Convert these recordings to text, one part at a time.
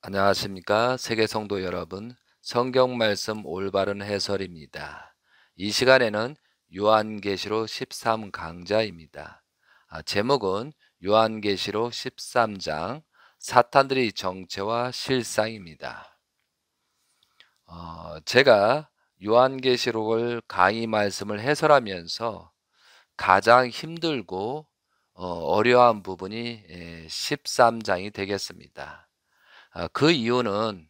안녕하십니까? 세계 성도 여러분, 성경 말씀 올바른 해설입니다. 이 시간에는 요한계시록 13강좌입니다. 제목은 요한계시록 13장 사탄들의 정체와 실상입니다. 제가 요한계시록을 강의 말씀을 해설하면서 가장 힘들고 어려운 부분이 13장이 되겠습니다. 그 이유는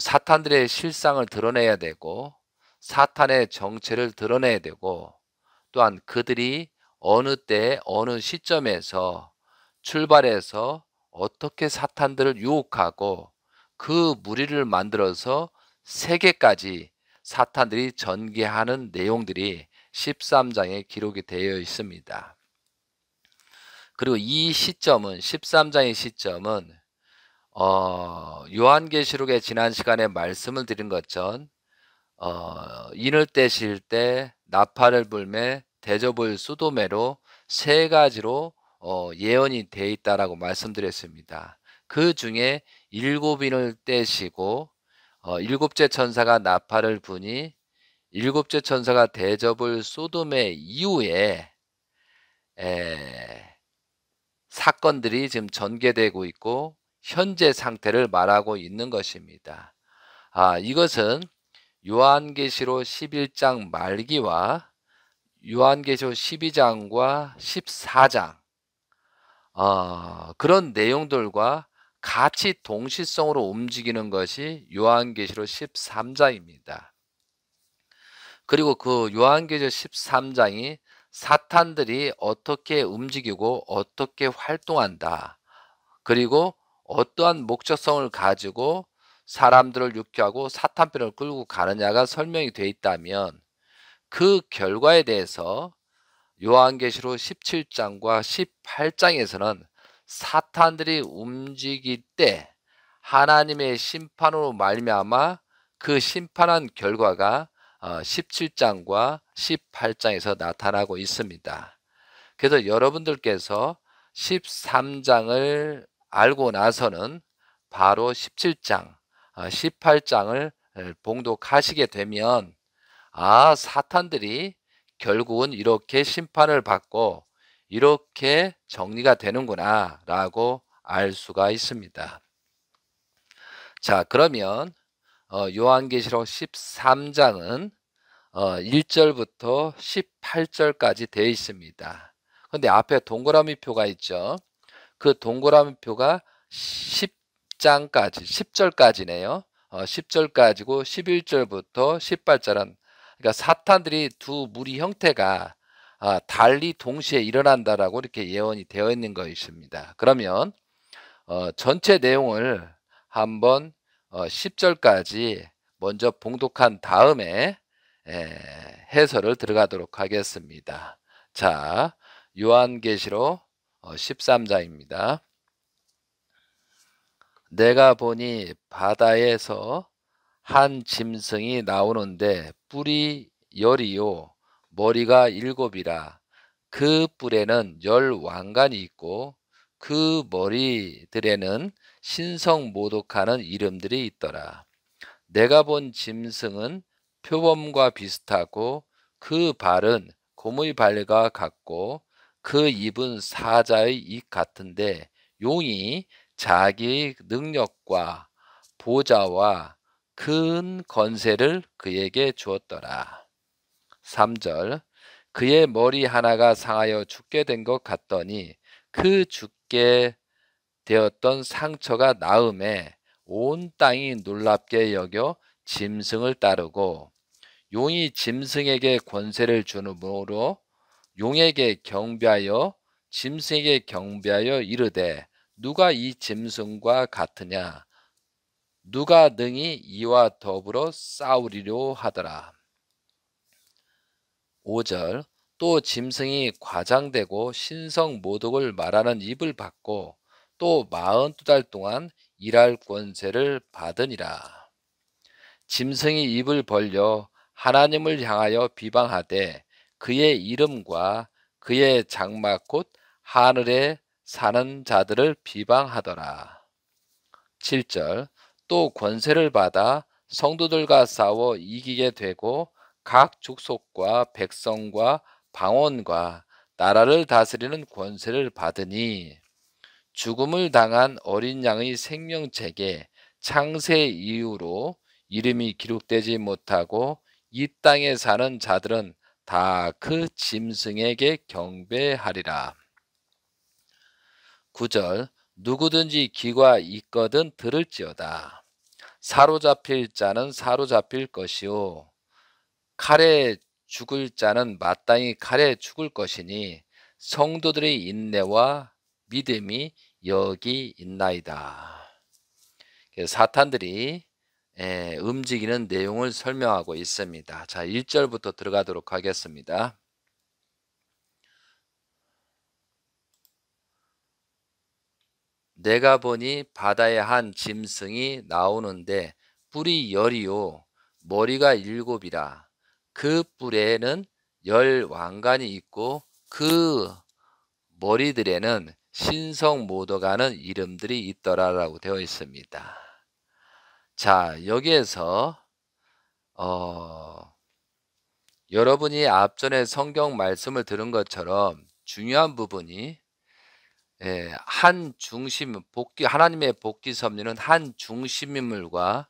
사탄들의 실상을 드러내야 되고 사탄의 정체를 드러내야 되고 또한 그들이 어느 때 어느 시점에서 출발해서 어떻게 사탄들을 유혹하고 그 무리를 만들어서 세계까지 사탄들이 전개하는 내용들이 13장에 기록이 되어 있습니다. 그리고 이 시점은 13장의 시점은 요한계시록의 지난 시간에 말씀을 드린 것처럼 인을 떼실 때 나팔을 불매 대접을 수도매로 세 가지로 예언이 돼 있다라고 말씀드렸습니다. 그 중에 일곱 인을 떼시고 일곱째 천사가 나팔을 부니 일곱째 천사가 대접을 쏟음의 이후에 에, 사건들이 지금 전개되고 있고 현재 상태를 말하고 있는 것입니다. 이것은 요한계시록 11장 말기와 요한계시록 12장과 14장 그런 내용들과 같이 동시성으로 움직이는 것이 요한계시록 13장입니다. 그리고 그 요한계시록 13장이 사탄들이 어떻게 움직이고 어떻게 활동한다. 그리고 어떠한 목적성을 가지고 사람들을 유혹하고 사탄편을 끌고 가느냐가 설명이 되어 있다면 그 결과에 대해서 요한계시록 17장과 18장에서는 사탄들이 움직일 때 하나님의 심판으로 말미암아 그 심판한 결과가 17장과 18장에서 나타나고 있습니다. 그래서 여러분들께서 13장을 알고 나서는 바로 17장, 18장을 봉독하시게 되면 사탄들이 결국은 이렇게 심판을 받고 이렇게 정리가 되는구나 라고 알 수가 있습니다. 자, 그러면 요한계시록 13장은 1절부터 18절까지 되어 있습니다. 그런데 앞에 동그라미 표가 있죠. 그 동그라미 표가 10장까지, 10절까지네요. 10절까지고 11절부터 18절은 그러니까 사탄들이 두 무리 형태가 달리 동시에 일어난다라고 이렇게 예언이 되어 있는 것입니다. 그러면 전체 내용을 한번 10절까지 먼저 봉독한 다음에 해설을 들어가도록 하겠습니다. 자, 요한계시록 13장입니다. 내가 보니 바다에서 한 짐승이 나오는데 뿔이 열이요 머리가 일곱이라. 그 뿔에는 열 왕관이 있고 그 머리들에는 신성모독하는 이름들이 있더라. 내가 본 짐승은 표범과 비슷하고 그 발은 곰의 발과 같고 그 입은 사자의 입 같은데 용이 자기의 능력과 보좌와 큰 권세를 그에게 주었더라. 3절 그의 머리 하나가 상하여 죽게 된 것 같더니 그 죽게 되었던 상처가 나음에 온 땅이 놀랍게 여겨 짐승을 따르고 용이 짐승에게 권세를 주므로 용에게 경배하여 짐승에게 경배하여 이르되 누가 이 짐승과 같으냐 누가 능히 이와 더불어 싸우리려 하더라. 5절 또 짐승이 과장되고 신성 모독을 말하는 입을 받고 또 42달 동안 일할 권세를 받으니라. 짐승이 입을 벌려 하나님을 향하여 비방하되 그의 이름과 그의 장막 곧 하늘에 사는 자들을 비방하더라. 7절 또 권세를 받아 성도들과 싸워 이기게 되고 각 족속과 백성과 방언과 나라를 다스리는 권세를 받으니 죽음을 당한 어린 양의 생명책에 창세 이후로 이름이 기록되지 못하고 이 땅에 사는 자들은 다 그 짐승에게 경배하리라. 9절 누구든지 귀가 있거든 들을지어다. 사로잡힐 자는 사로잡힐 것이요 칼에 죽을 자는 마땅히 칼에 죽을 것이니 성도들의 인내와 믿음이 여기 있나이다. 사탄들이 움직이는 내용을 설명하고 있습니다. 자, 1절부터 들어가도록 하겠습니다. 내가 보니 바다에 한 짐승이 나오는데 뿔이 10이요 머리가 7이라. 그 뿔에는 10 왕관이 있고 그 머리들에는 신성 모독하는 이름들이 있더라라고 되어 있습니다. 자, 여기에서 여러분이 앞전에 성경 말씀을 들은 것처럼 중요한 부분이 한 중심 하나님의 복귀 섭리는 한 중심인물과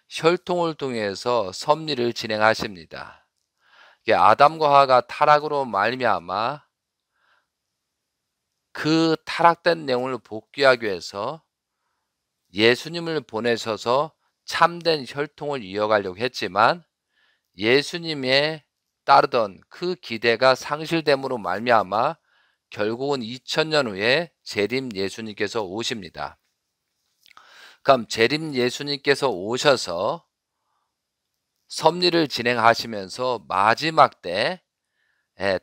혈통을 통해서 섭리를 진행하십니다. 아담과 하와가 타락으로 말미암아 그 타락된 내용을 복귀하기 위해서 예수님을 보내셔서 참된 혈통을 이어가려고 했지만 예수님의 따르던 그 기대가 상실됨으로 말미암아 결국은 2000년 후에 재림 예수님께서 오십니다. 그럼 재림 예수님께서 오셔서 섭리를 진행하시면서 마지막 때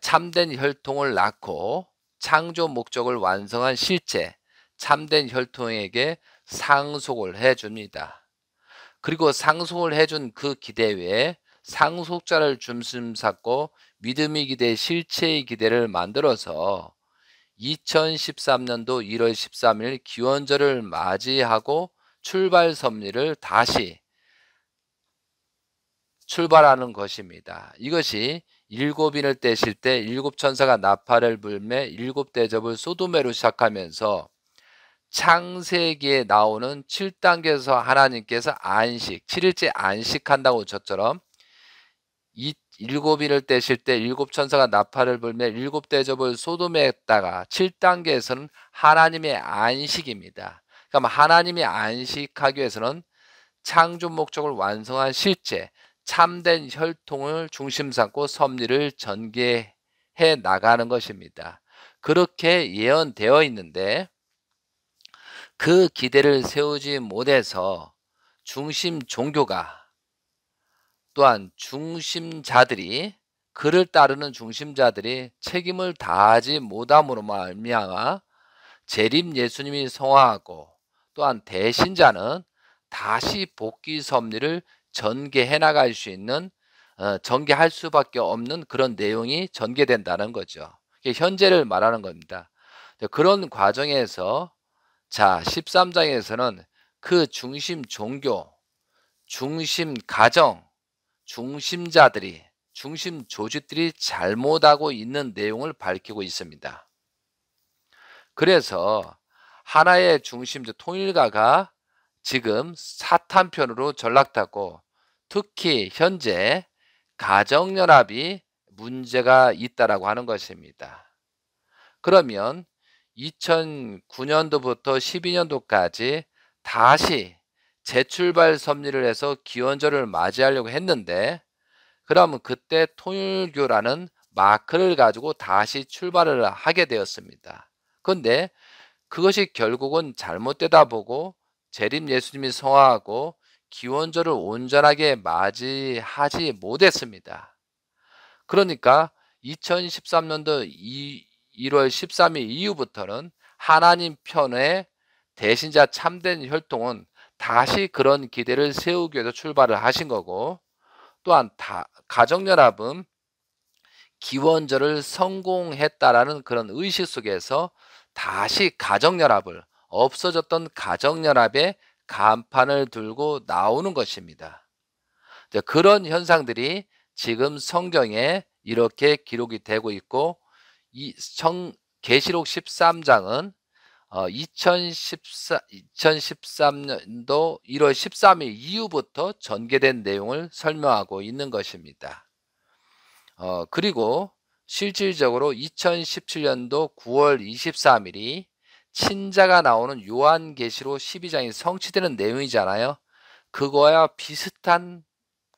참된 혈통을 낳고 창조 목적을 완성한 실제 참된 혈통에게 상속을 해줍니다. 그리고 상속을 해준 그 기대 외에 상속자를 중심 삼고 믿음의 기대, 실체의 기대를 만들어서 2013년도 1월 13일 기원절을 맞이하고 출발 섭리를 다시 출발하는 것입니다. 이것이 일곱인을 떼실 때 일곱 천사가 나팔을 불매 일곱 대접을 소도매로 시작하면서 창세기에 나오는 7단계에서 하나님께서 안식, 7일째 안식한다고 저처럼 이 일곱인을 떼실 때 일곱 천사가 나팔을 불매 일곱 대접을 소돔에 했다가 7단계에서는 하나님의 안식입니다. 그럼 하나님이 안식하기 위해서는 창조 목적을 완성한 실제 참된 혈통을 중심 삼고 섭리를 전개해 나가는 것입니다. 그렇게 예언되어 있는데 그 기대를 세우지 못해서 중심 종교가 또한 중심자들이 그를 따르는 중심자들이 책임을 다하지 못함으로 말미암아 재림 예수님이 성화하고 또한 대신자는 다시 복귀 섭리를 전개해 나갈 수 있는 전개할 수밖에 없는 그런 내용이 전개된다는 거죠. 현재를 말하는 겁니다. 그런 과정에서 자 13장에서는 그 중심 종교, 중심 가정, 중심자들이 중심 조직들이 잘못하고 있는 내용을 밝히고 있습니다. 그래서 하나의 중심 통일가가 지금 사탄 편으로 전락하고 특히 현재 가정연합이 문제가 있다라고 하는 것입니다. 그러면 2009년도부터 12년도까지 다시 재출발 섭리를 해서 기원절을 맞이하려고 했는데 그러면 그때 통일교라는 마크를 가지고 다시 출발을 하게 되었습니다. 그런데 그것이 결국은 잘못되다 보고 재림 예수님이 성화하고 기원절을 온전하게 맞이하지 못했습니다. 그러니까 2013년도 1월 13일 이후부터는 하나님 편의 대신자 참된 혈통은 다시 그런 기대를 세우기 위해서 출발을 하신 거고 또한 가정연합은 기원절을 성공했다라는 그런 의식 속에서 다시 가정연합을 없어졌던 가정연합의 간판을 들고 나오는 것입니다. 그런 현상들이 지금 성경에 이렇게 기록이 되고 있고, 계시록 13장은 2013년도 1월 13일 이후부터 전개된 내용을 설명하고 있는 것입니다. 그리고 실질적으로 2017년도 9월 23일이 친자가 나오는 요한계시록 12장이 성취되는 내용이잖아요. 그거와 비슷한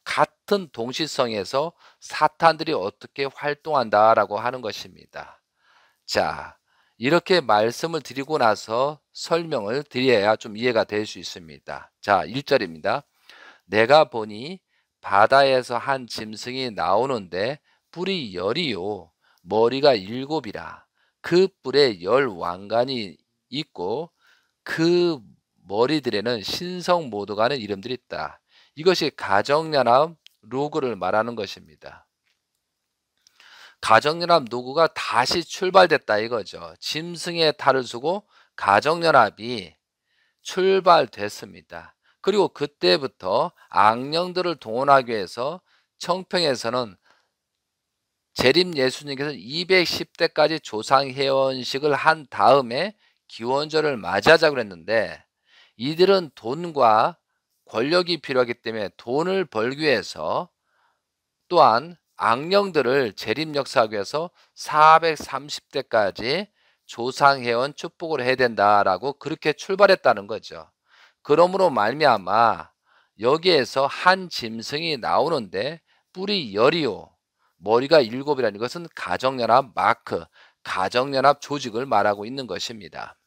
같은 동시성에서 사탄들이 어떻게 활동한다라고 하는 것입니다. 자, 이렇게 말씀을 드리고 나서 설명을 드려야 좀 이해가 될 수 있습니다. 자, 1절입니다. 내가 보니 바다에서 한 짐승이 나오는데 뿔이 10이요 머리가 7이라. 그 뿔에 10 왕관이 있고 그 머리들에는 신성 모두가는 이름들이 있다. 이것이 가정연합 로그를 말하는 것입니다. 가정연합 로그가 다시 출발됐다 이거죠. 짐승의 탈을 쓰고 가정연합이 출발됐습니다. 그리고 그때부터 악령들을 동원하기 위해서 청평에서는 재림 예수님께서 210대까지 조상회원식을 한 다음에 기원절을 맞이하자고 했는데, 이들은 돈과 권력이 필요하기 때문에 돈을 벌기 위해서, 또한 악령들을 재림 역사하기 위해서 430대까지 조상회원 축복을 해야 된다라고 그렇게 출발했다는 거죠. 그러므로 말미암아 여기에서 한 짐승이 나오는데 뿔이 10이요 머리가 7이라는 것은 가정연합 마크, 가정연합 조직을 말하고 있는 것입니다.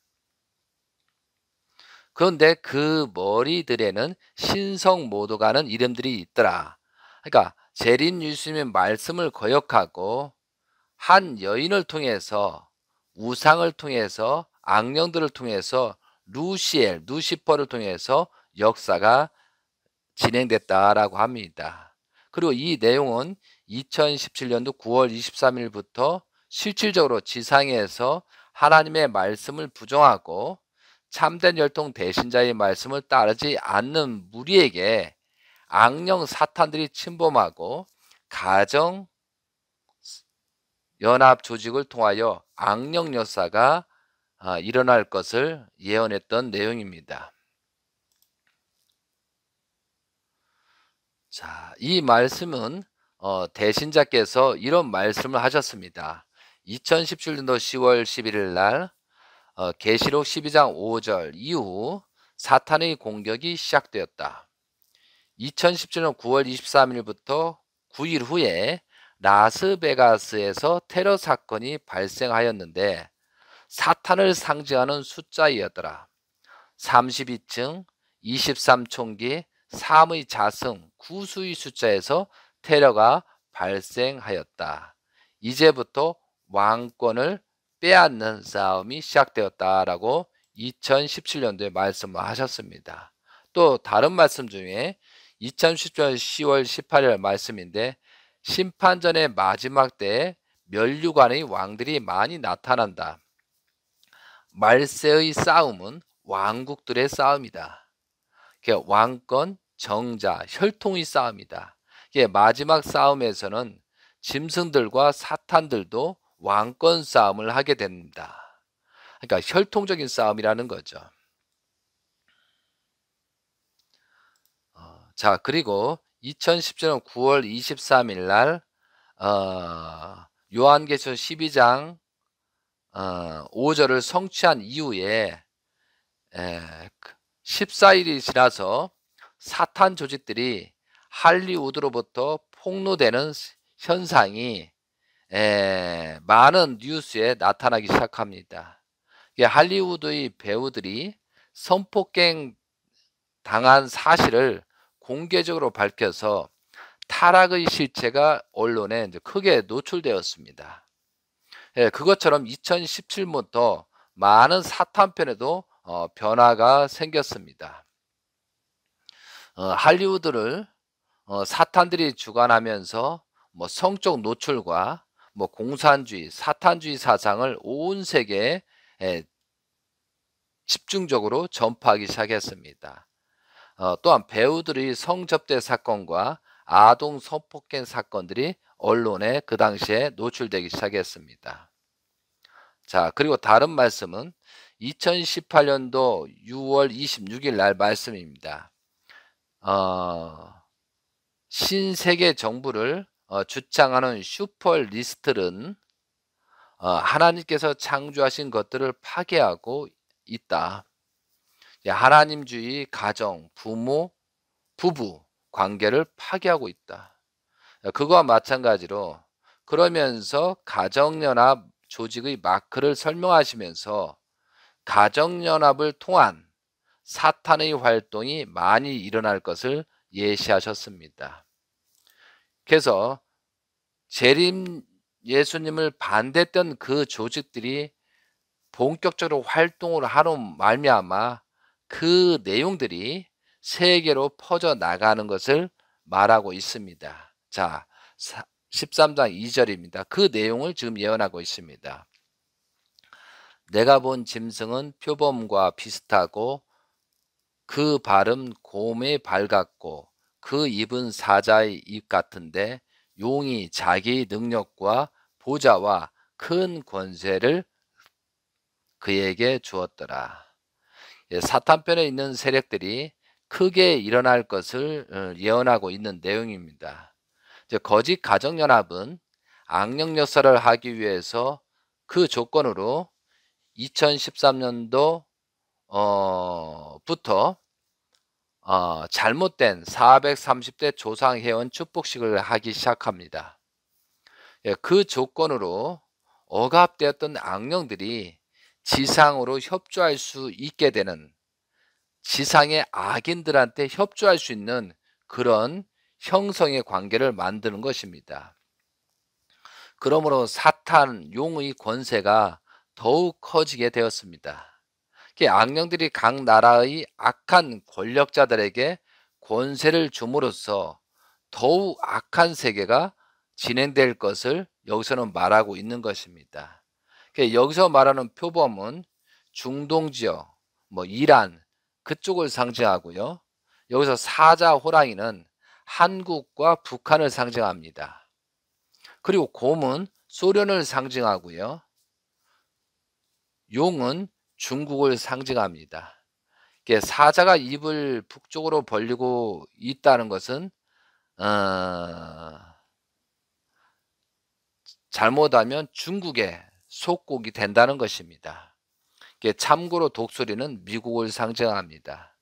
그런데 그 머리들에는 신성 모두가는 이름들이 있더라. 그러니까 재림 예수님의 말씀을 거역하고 한 여인을 통해서, 우상을 통해서, 악령들을 통해서, 루시퍼를 통해서 역사가 진행됐다라고 합니다. 그리고 이 내용은 2017년도 9월 23일부터 실질적으로 지상에서 하나님의 말씀을 부정하고 참된 혈통 대신자의 말씀을 따르지 않는 무리에게 악령 사탄들이 침범하고 가정 연합 조직을 통하여 악령 역사가 일어날 것을 예언했던 내용입니다. 자, 이 말씀은 대신자께서 이런 말씀을 하셨습니다. 2017년도 10월 11일 날 계시록 12장 5절 이후 사탄의 공격이 시작되었다. 2017년 9월 23일부터 9일 후에 라스베가스에서 테러 사건이 발생하였는데 사탄을 상징하는 숫자이었더라. 32층, 23총기, 3의 자승, 9수의 숫자에서 테러가 발생하였다. 이제부터 왕권을 빼앗는 싸움이 시작되었다라고 2017년도에 말씀을 하셨습니다. 또 다른 말씀 중에 2017년 10월 18일 말씀인데, 심판전의 마지막 때에 면류관의 왕들이 많이 나타난다. 말세의 싸움은 왕국들의 싸움이다. 왕권, 정자, 혈통의 싸움이다. 마지막 싸움에서는 짐승들과 사탄들도 왕권 싸움을 하게 됩니다. 그러니까 혈통적인 싸움이라는 거죠. 자, 그리고 2017년 9월 23일 날 요한계시록 12장 5절을 성취한 이후에 14일이 지나서 사탄 조직들이 할리우드로부터 폭로되는 현상이 많은 뉴스에 나타나기 시작합니다. 할리우드의 배우들이 성폭행 당한 사실을 공개적으로 밝혀서 타락의 실체가 언론에 이제 크게 노출되었습니다. 그것처럼 2017년부터 많은 사탄편에도 변화가 생겼습니다. 할리우드를 사탄들이 주관하면서 성적 노출과 공산주의, 사탄주의 사상을 온 세계에 집중적으로 전파하기 시작했습니다. 또한 배우들의 성접대 사건과 아동 성폭행 사건들이 언론에 그 당시에 노출되기 시작했습니다. 자, 그리고 다른 말씀은 2018년도 6월 26일 날 말씀입니다. 신세계 정부를 주창하는 슈퍼리스트는 하나님께서 창조하신 것들을 파괴하고 있다. 하나님주의 가정, 부모, 부부 관계를 파괴하고 있다. 그거와 마찬가지로 그러면서 가정연합 조직의 마크를 설명하시면서 가정연합을 통한 사탄의 활동이 많이 일어날 것을 예시하셨습니다. 그래서 재림 예수님을 반대했던 그 조직들이 본격적으로 활동을 하는 말미암아 그 내용들이 세계로 퍼져 나가는 것을 말하고 있습니다. 자, 13장 2절입니다. 그 내용을 지금 예언하고 있습니다. 내가 본 짐승은 표범과 비슷하고 그 발은 곰의 발 같고 그 입은 사자의 입 같은데 용이 자기 능력과 보좌와 큰 권세를 그에게 주었더라. 사탄편에 있는 세력들이 크게 일어날 것을 예언하고 있는 내용입니다. 거짓 가정연합은 악령 역사를 하기 위해서 그 조건으로 2013년도 부터 잘못된 430대 조상회원 축복식을 하기 시작합니다. 그 조건으로 억압되었던 악령들이 지상으로 협조할 수 있게 되는, 지상의 악인들한테 협조할 수 있는 그런 형성의 관계를 만드는 것입니다. 그러므로 사탄, 용의 권세가 더욱 커지게 되었습니다. 악령들이 각 나라의 악한 권력자들에게 권세를 줌으로써 더욱 악한 세계가 진행될 것을 여기서는 말하고 있는 것입니다. 여기서 말하는 표범은 중동 지역, 이란 그쪽을 상징하고요. 여기서 사자, 호랑이는 한국과 북한을 상징합니다. 그리고 곰은 소련을 상징하고요. 용은 중국을 상징합니다. 사자가 입을 북쪽으로 벌리고 있다는 것은 잘못하면 중국의 속국이 된다는 것입니다. 참고로 독수리는 미국을 상징합니다.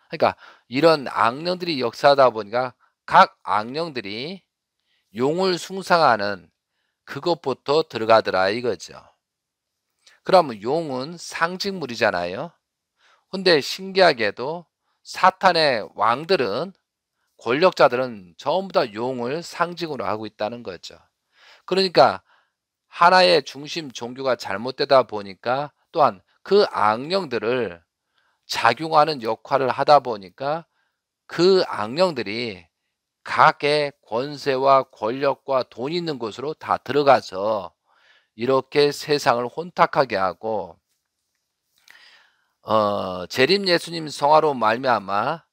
그러니까 이런 악령들이 역사하다 보니까 각 악령들이 용을 숭상하는 그것부터 들어가더라 이거죠. 그러면 용은 상징물이잖아요. 근데 신기하게도 사탄의 왕들은, 권력자들은 전부 다 용을 상징으로 하고 있다는 거죠. 그러니까 하나의 중심 종교가 잘못되다 보니까 또한 그 악령들을 작용하는 역할을 하다 보니까 그 악령들이 각의 권세와 권력과 돈 있는 곳으로 다 들어가서 이렇게 세상을 혼탁하게 하고 재림 예수님 성화로 말미암아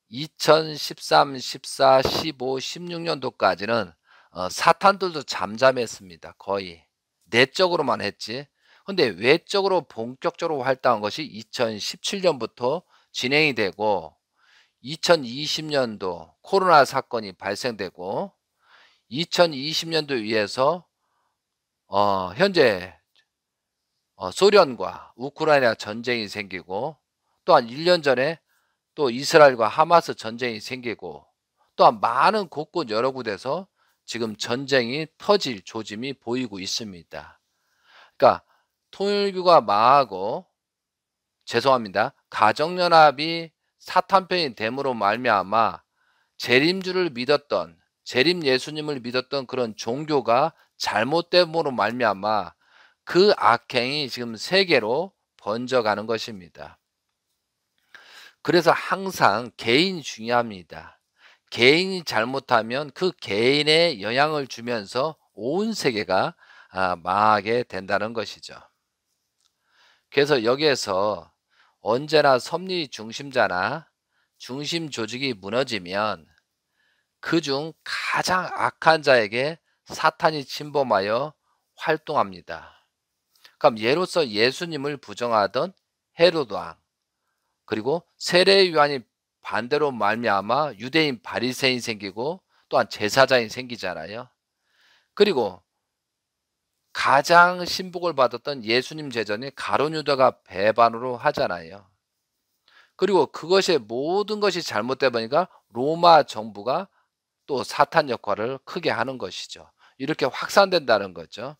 2013, 14, 15, 16년도까지는 사탄들도 잠잠했습니다. 거의 내적으로만 했지. 근데 외적으로 본격적으로 활동한 것이 2017년부터 진행이 되고 2020년도 코로나 사건이 발생되고 2020년도에서 현재 소련과 우크라이나 전쟁이 생기고 또한 1년 전에 또 이스라엘과 하마스 전쟁이 생기고 또한 많은 곳곳 여러 곳에서 지금 전쟁이 터질 조짐이 보이고 있습니다. 그러니까 통일교가 망하고, 죄송합니다, 가정연합이 사탄편이 됨으로 말미암아 재림주를 믿었던, 재림 예수님을 믿었던 그런 종교가 잘못됨으로 말미암아 그 악행이 지금 세계로 번져가는 것입니다. 그래서 항상 개인이 중요합니다. 개인이 잘못하면 그 개인에 영향을 주면서 온 세계가 망하게 된다는 것이죠. 그래서 여기에서 언제나 섭리 중심자나 중심 조직이 무너지면 그중 가장 악한 자에게 사탄이 침범하여 활동합니다. 그럼 예로서 예수님을 부정하던 헤롯 왕, 그리고 세례 요한이 반대로 말미암아 유대인 바리새인 생기고 또한 제사장이 생기잖아요. 그리고 가장 신복을 받았던 예수님 제자니 가룟 유다가 배반으로 하잖아요. 그리고 그것이 모든 것이 잘못되다 보니까 로마 정부가 또 사탄 역할을 크게 하는 것이죠. 이렇게 확산된다는 거죠.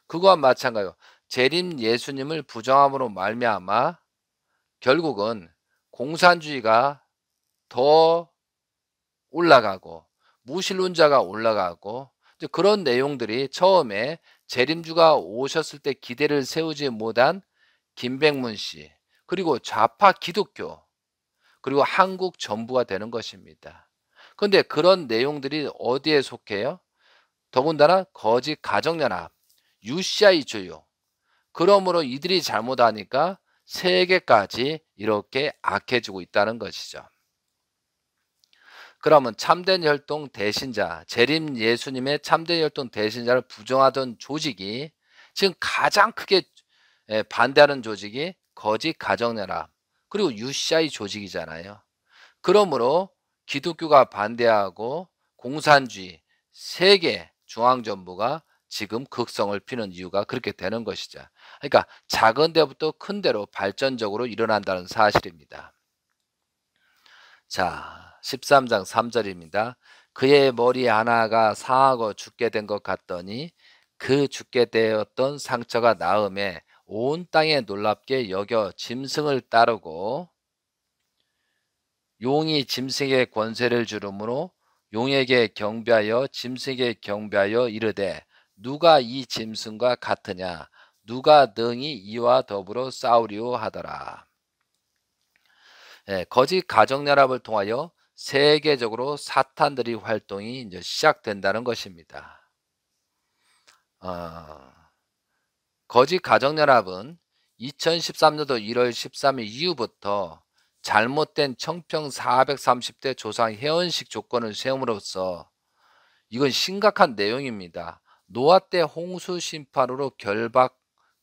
그거와 마찬가지로 재림 예수님을 부정함으로 말미암아 결국은 공산주의가 더 올라가고 무신론자가 올라가고 이제 그런 내용들이 처음에 재림주가 오셨을 때 기대를 세우지 못한 김백문 씨, 그리고 좌파 기독교, 그리고 한국 정부가 되는 것입니다. 그런데 그런 내용들이 어디에 속해요? 더군다나 거짓 가정연합, UCI 조용. 그러므로 이들이 잘못하니까 세계까지 이렇게 악해지고 있다는 것이죠. 그러면 참된 혈통 대신자, 재림 예수님의 참된 혈통 대신자를 부정하던 조직이 지금 가장 크게 반대하는 조직이 거짓 가정연합, 그리고 UCI 조직이잖아요. 그러므로 기독교가 반대하고 공산주의, 세계 중앙정부가 지금 극성을 피는 이유가 그렇게 되는 것이죠. 그러니까 작은 데부터 큰 데로 발전적으로 일어난다는 사실입니다. 자, 13장 3절입니다. 그의 머리 하나가 상하고 죽게 된 것 같더니 그 죽게 되었던 상처가 나음에 온 땅에 놀랍게 여겨 짐승을 따르고 용이 짐승에게 권세를 주므로 용에게 경배하여 짐승에게 경배하여 이르되 누가 이 짐승과 같으냐 누가 능히 이와 더불어 싸우리오 하더라. 거짓 가정연합을 통하여 세계적으로 사탄들이 활동이 이제 시작된다는 것입니다. 거짓 가정연합은 2013년도 1월 13일 이후부터 잘못된 청평 430대 조상 회원식 조건을 세움으로써 이건 심각한 내용입니다. 노아 때 홍수 심판으로 결박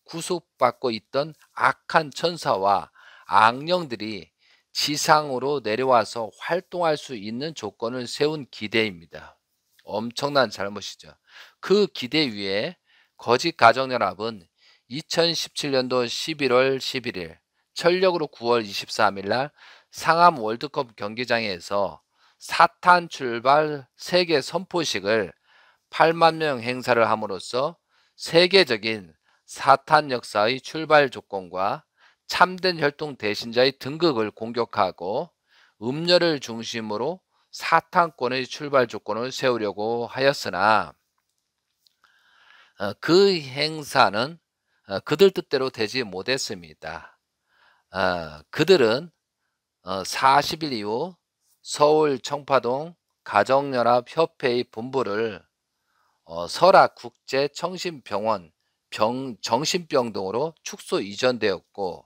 구속받고 있던 악한 천사와 악령들이 지상으로 내려와서 활동할 수 있는 조건을 세운 기대입니다. 엄청난 잘못이죠. 그 기대 위에 거짓 가정연합은 2017년도 11월 11일 전력으로 9월 23일 날 상암 월드컵 경기장에서 사탄 출발 세계 선포식을 8만 명 행사를 함으로써 세계적인 사탄 역사의 출발 조건과 참된 혈통 대신자의 등극을 공격하고 음녀를 중심으로 사탄권의 출발 조건을 세우려고 하였으나 그 행사는 그들 뜻대로 되지 못했습니다. 그들은 40일 이후 서울 청파동 가정연합협회의 본부를 설악국제청신병원 정신병동으로 축소 이전되었고,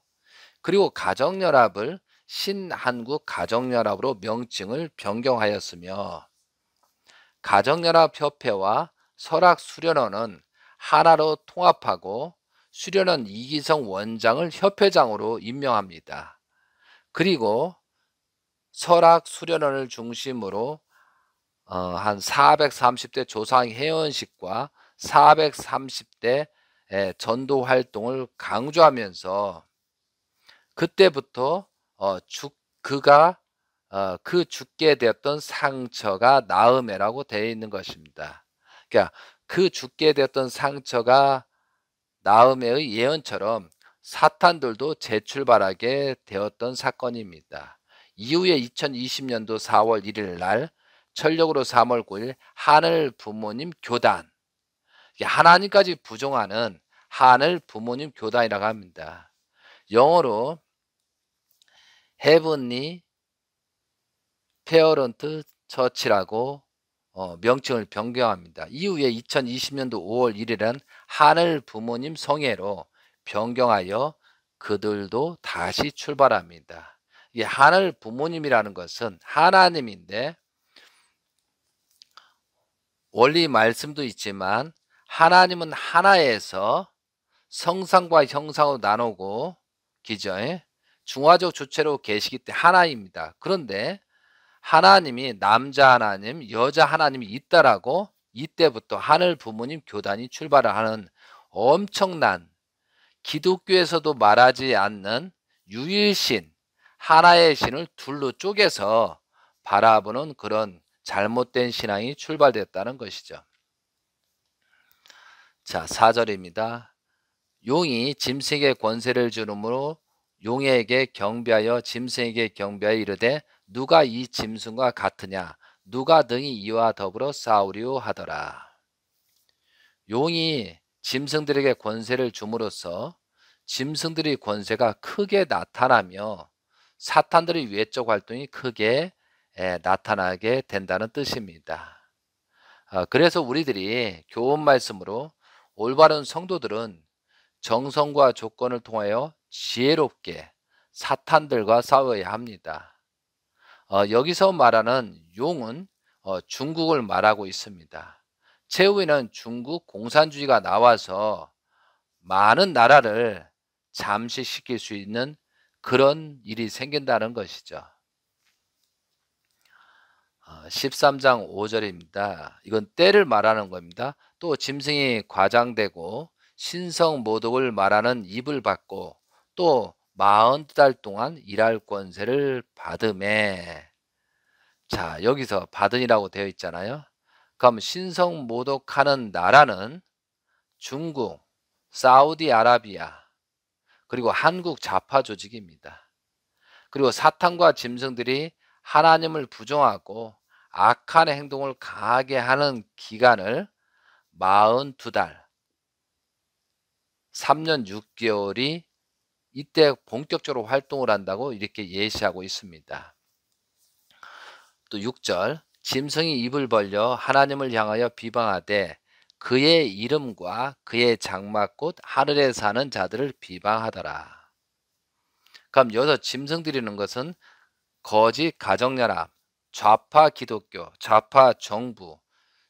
그리고 가정연합을 신한국가정연합으로 명칭을 변경하였으며 가정연합협회와 설악수련원은 하나로 통합하고 수련원 이기성 원장을 협회장으로 임명합니다. 그리고 설악수련원을 중심으로 한 430대 조상 회원식과 430대 전도 활동을 강조하면서 그때부터 그가 그 죽게 되었던 상처가 나음에라고 되어 있는 것입니다. 그러니까 그 죽게 되었던 상처가 나음에의 예언처럼 사탄들도 재출발하게 되었던 사건입니다. 이후에 2020년도 4월 1일 날 철력으로 3월 9일 하늘 부모님 교단, 하나님까지 부정하는 하늘 부모님 교단이라고 합니다. 영어로 헤븐리 페어런트 처치라고 명칭을 변경합니다. 이후에 2020년도 5월 1일은 하늘 부모님 성회로 변경하여 그들도 다시 출발합니다. 이 하늘 부모님이라는 것은 하나님인데 원리 말씀도 있지만 하나님은 하나에서 성상과 형상으로 나누고 기저에 중화적 주체로 계시기 때문에 하나입니다. 그런데 하나님이 남자 하나님, 여자 하나님이 있다라고 이때부터 하늘 부모님 교단이 출발을 하는 엄청난 기독교에서도 말하지 않는 유일신, 하나의 신을 둘로 쪼개서 바라보는 그런 잘못된 신앙이 출발됐다는 것이죠. 자, 4절입니다. 용이 짐승에게 권세를 주므로 용에게 경배하여 짐승에게 경배하여 이르되 누가 이 짐승과 같으냐 누가 능히 이와 더불어 싸우리오 하더라. 용이 짐승들에게 권세를 줌으로써 짐승들의 권세가 크게 나타나며 사탄들의 외적 활동이 크게 나타나게 된다는 뜻입니다. 그래서 우리들이 교훈 말씀으로 올바른 성도들은 정성과 조건을 통하여 지혜롭게 사탄들과 싸워야 합니다. 여기서 말하는 용은 중국을 말하고 있습니다. 최후에는 중국 공산주의가 나와서 많은 나라를 잠식시킬 수 있는 그런 일이 생긴다는 것이죠. 13장 5절입니다. 이건 때를 말하는 겁니다. 또 짐승이 과장되고 신성 모독을 말하는 입을 받고 또 40달 동안 일할 권세를 받음에. 자, 여기서 받은이라고 되어 있잖아요. 그럼 신성 모독하는 나라는 중국, 사우디아라비아, 그리고 한국 좌파 조직입니다. 그리고 사탄과 짐승들이 하나님을 부정하고 악한 행동을 강하게 하는 기간을 42달, 3년 6개월이 이때 본격적으로 활동을 한다고 이렇게 예시하고 있습니다. 또 6절, 짐승이 입을 벌려 하나님을 향하여 비방하되 그의 이름과 그의 장막곧 하늘에 사는 자들을 비방하더라. 그럼 여기서 짐승들이라는 것은 거짓 가정연합, 좌파 기독교, 좌파 정부,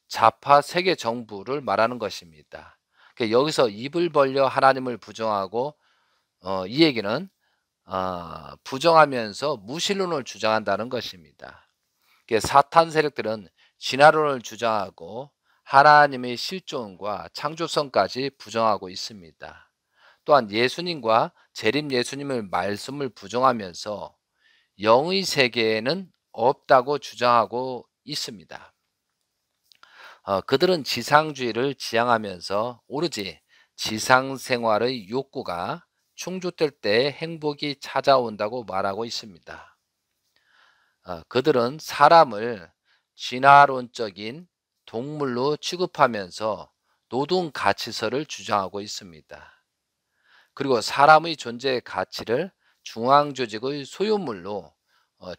좌파 세계 정부를 말하는 것입니다. 여기서 입을 벌려 하나님을 부정하고 이 얘기는 부정하면서 무신론을 주장한다는 것입니다. 사탄 세력들은 진화론을 주장하고 하나님의 실존과 창조성까지 부정하고 있습니다. 또한 예수님과 재림 예수님의 말씀을 부정하면서 영의 세계에는 없다고 주장하고 있습니다. 그들은 지상주의를 지향하면서 오로지 지상생활의 욕구가 충족될 때 행복이 찾아온다고 말하고 있습니다. 그들은 사람을 진화론적인 동물로 취급하면서 노동 가치설을 주장하고 있습니다. 그리고 사람의 존재의 가치를 중앙조직의 소유물로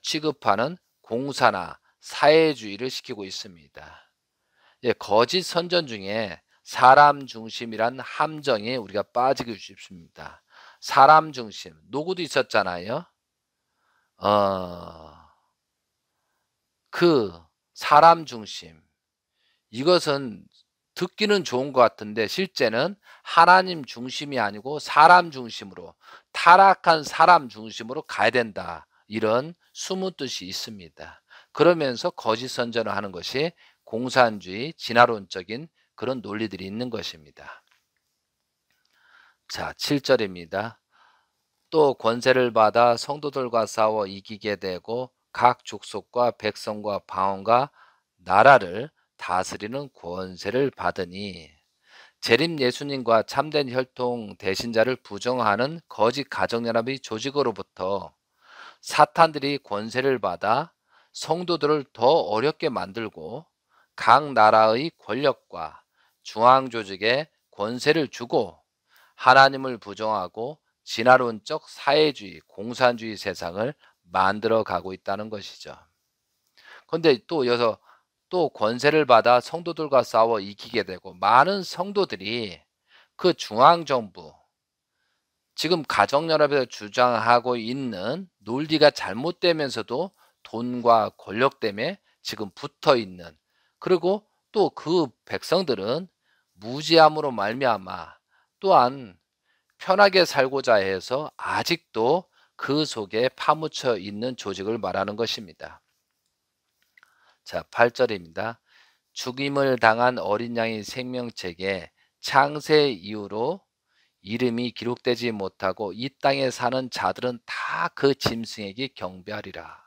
취급하는 공사나 사회주의를 시키고 있습니다. 거짓 선전 중에 사람 중심이란 함정에 우리가 빠지기 쉽습니다. 사람 중심, 노고도 있었잖아요. 그 사람 중심, 이것은 듣기는 좋은 것 같은데 실제는 하나님 중심이 아니고 사람 중심으로, 타락한 사람 중심으로 가야 된다, 이런 숨은 뜻이 있습니다. 그러면서 거짓 선전을 하는 것이 공산주의, 진화론적인 그런 논리들이 있는 것입니다. 자, 7절입니다. 또 권세를 받아 성도들과 싸워 이기게 되고 각 족속과 백성과 방언과 나라를 다스리는 권세를 받으니. 재림 예수님과 참된 혈통 대신자를 부정하는 거짓 가정연합의 조직으로부터 사탄들이 권세를 받아 성도들을 더 어렵게 만들고 각 나라의 권력과 중앙조직에 권세를 주고 하나님을 부정하고 진화론적 사회주의, 공산주의 세상을 만들어 가고 있다는 것이죠. 그런데 또 여기서 또 권세를 받아 성도들과 싸워 이기게 되고 많은 성도들이 그 중앙정부, 지금 가정연합에서 주장하고 있는 논리가 잘못되면서도 돈과 권력 때문에 지금 붙어 있는, 그리고 또 그 백성들은 무지함으로 말미암아 또한 편하게 살고자 해서 아직도 그 속에 파묻혀 있는 조직을 말하는 것입니다. 자, 8절입니다. 죽임을 당한 어린 양의 생명책에 창세 이후로 이름이 기록되지 못하고 이 땅에 사는 자들은 다 그 짐승에게 경배하리라.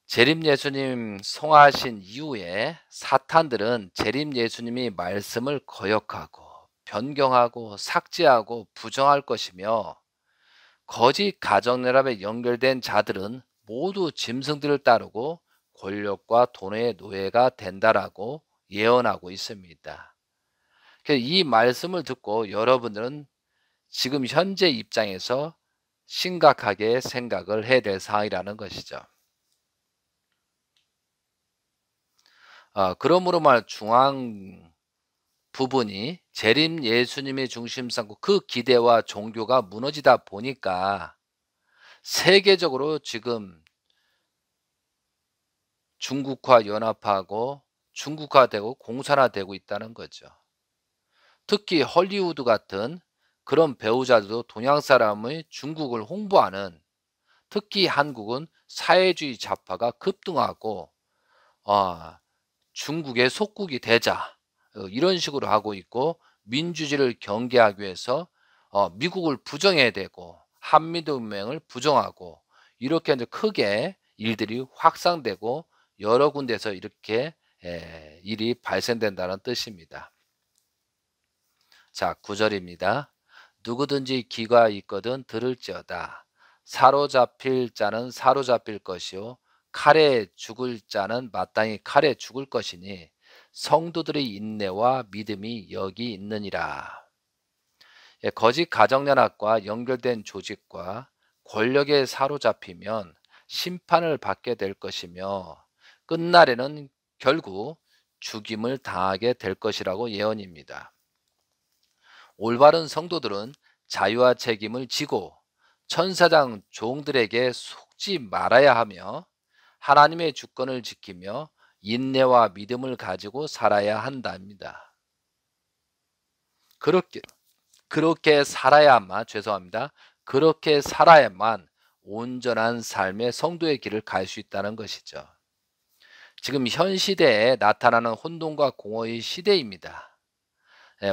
재림 예수님 성화하신 이후에 사탄들은 재림 예수님이 말씀을 거역하고 변경하고 삭제하고 부정할 것이며, 거짓 가정연합에 연결된 자들은 모두 짐승들을 따르고 권력과 돈의 노예가 된다라고 예언하고 있습니다. 이 말씀을 듣고 여러분들은 지금 현재 입장에서 심각하게 생각을 해야 될 사항이라는 것이죠. 그러므로 말 중앙 부분이 재림 예수님의 중심 삼고 그 기대와 종교가 무너지다 보니까 세계적으로 지금 중국화 연합하고 중국화되고 공산화되고 있다는 거죠. 특히 헐리우드 같은 그런 배우자들도 동양 사람의 중국을 홍보하는, 특히 한국은 사회주의 좌파가 급등하고 중국의 속국이 되자 이런 식으로 하고 있고, 민주주의를 경계하기 위해서 미국을 부정해야 되고 한미동맹을 부정하고, 이렇게 이제 크게 일들이 확산되고 여러 군데서 이렇게 일이 발생된다는 뜻입니다. 자, 9절입니다. 누구든지 귀가 있거든 들을지어다. 사로잡힐 자는 사로잡힐 것이요 칼에 죽을 자는 마땅히 칼에 죽을 것이니 성도들의 인내와 믿음이 여기 있느니라. 거짓 가정연합과 연결된 조직과 권력에 사로잡히면 심판을 받게 될 것이며 끝날에는 결국 죽임을 당하게 될 것이라고 예언입니다. 올바른 성도들은 자유와 책임을 지고 천사장 종들에게 속지 말아야 하며 하나님의 주권을 지키며 인내와 믿음을 가지고 살아야 한답니다. 그렇게 살아야만, 그렇게 살아야만 온전한 삶의 성도의 길을 갈 수 있다는 것이죠. 지금 현 시대에 나타나는 혼돈과 공허의 시대입니다.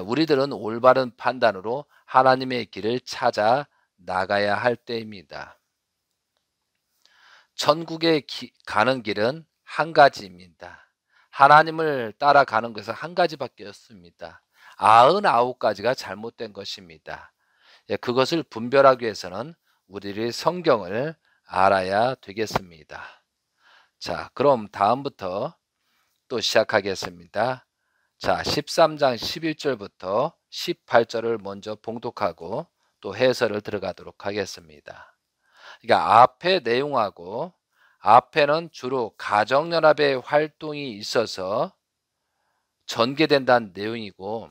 우리들은 올바른 판단으로 하나님의 길을 찾아 나가야 할 때입니다. 천국에 가는 길은 한 가지입니다. 하나님을 따라가는 것은 한 가지밖에 없습니다. 99가지가 잘못된 것입니다. 그것을 분별하기 위해서는 우리의 성경을 알아야 되겠습니다. 자, 그럼 다음부터 또 시작하겠습니다. 자, 13장 11절부터 18절을 먼저 봉독하고 또 해설을 들어가도록 하겠습니다. 그러니까 앞의 내용하고, 앞에는 주로 가정연합의 활동이 있어서 전개된다는 내용이고,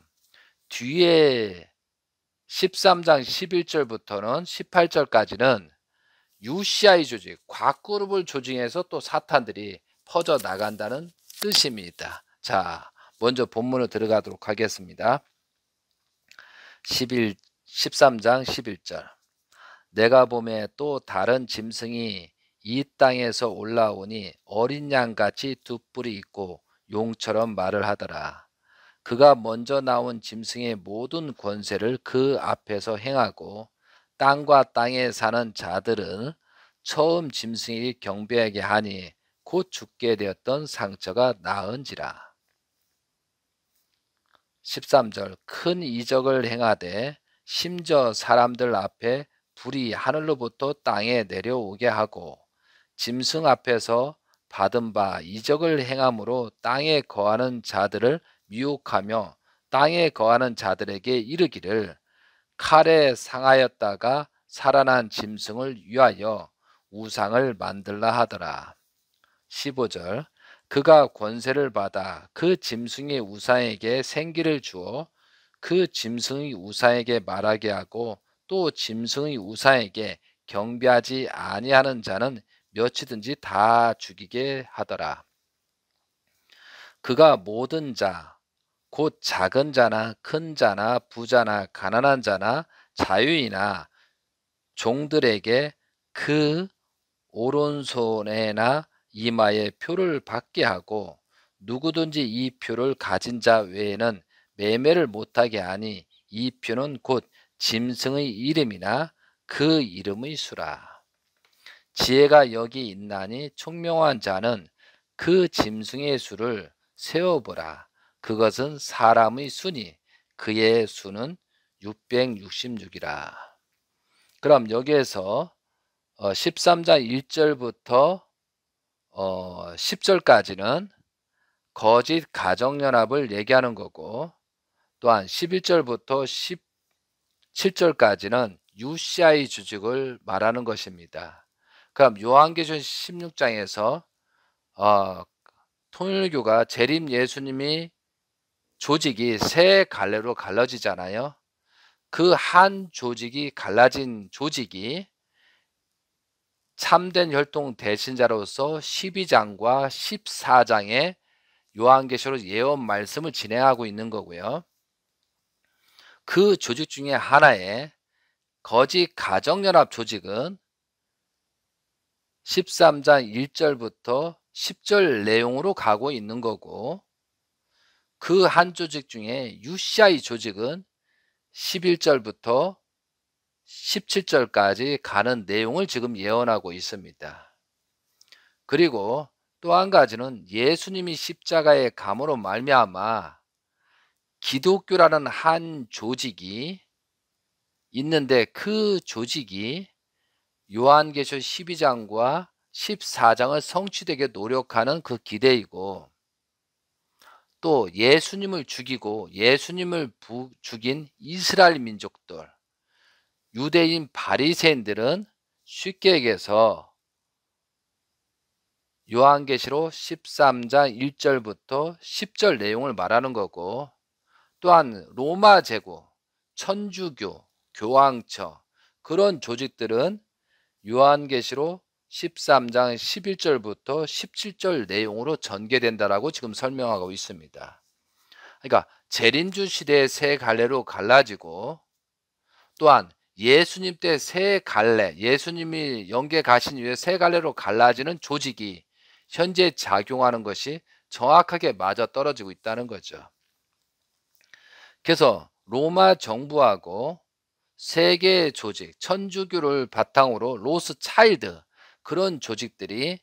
뒤에 13장 11절부터는 18절까지는 UCI 조직, 곽그룹을 조직해서 또 사탄들이 퍼져 나간다는 뜻입니다. 자, 먼저 본문으로 들어가도록 하겠습니다. 13장 11절. 내가 보매 또 다른 짐승이 이 땅에서 올라오니 어린 양같이 두 뿔이 있고 용처럼 말을 하더라. 그가 먼저 나온 짐승의 모든 권세를 그 앞에서 행하고 땅과 땅에 사는 자들은 처음 짐승이 경배하게 하니 곧 죽게 되었던 상처가 나은지라. 13절. 큰 이적을 행하되 심지어 사람들 앞에 불이 하늘로부터 땅에 내려오게 하고 짐승 앞에서 받은 바 이적을 행함으로 땅에 거하는 자들을 미혹하며 땅에 거하는 자들에게 이르기를 칼에 상하였다가 살아난 짐승을 위하여 우상을 만들라 하더라. 15절. 그가 권세를 받아 그 짐승의 우상에게 생기를 주어 그 짐승의 우상에게 말하게 하고 또 짐승의 우상에게 경배하지 아니하는 자는 몇이든지 다 죽이게 하더라. 그가 모든 자, 곧 작은 자나 큰 자나 부자나 가난한 자나 자유인이나 종들에게 그 오른손에나 이마에 표를 받게 하고 누구든지 이 표를 가진 자 외에는 매매를 못하게 하니 이 표는 곧 짐승의 이름이나 그 이름의 수라. 지혜가 여기 있나니 총명한 자는 그 짐승의 수를 세어보라. 그것은 사람의 수니 그의 수는 666이라. 그럼 여기에서 13장 1절부터 10절까지는 거짓 가정연합을 얘기하는 거고, 또한 11절부터 17절까지는 UCI 조직을 말하는 것입니다. 그럼 요한계시록 16장에서 통일교가 재림 예수님이 조직이 세 갈래로 갈라지잖아요. 그 한 조직이 갈라진 조직이 참된 혈통 대신자로서 12장과 14장의 요한계시록 예언 말씀을 진행하고 있는 거고요. 그 조직 중에 하나의 거짓 가정연합 조직은 13장 1절부터 10절 내용으로 가고 있는 거고, 그 한 조직 중에 UCI 조직은 11절부터 17절까지 가는 내용을 지금 예언하고 있습니다. 그리고 또 한 가지는 예수님이 십자가에 감으로 말미암아 기독교라는 한 조직이 있는데, 그 조직이 요한계시록 12장과 14장을 성취되게 노력하는 그 기대이고, 또 예수님을 죽이고 예수님을 죽인 이스라엘 민족들, 유대인 바리새인들은 쉽게 얘기해서 요한계시록 13장 1절부터 10절 내용을 말하는 거고, 또한 로마 제국, 천주교, 교황처 그런 조직들은 요한계시록 13장 11절부터 17절 내용으로 전개된다라고 지금 설명하고 있습니다. 그러니까 재림주 시대의 세 갈래로 갈라지고, 또한 예수님 때 세 갈래, 예수님이 영계 가신 이후에 세 갈래로 갈라지는 조직이 현재 작용하는 것이 정확하게 맞아떨어지고 있다는 거죠. 그래서 로마 정부하고 세계 조직, 천주교를 바탕으로 로스차일드 그런 조직들이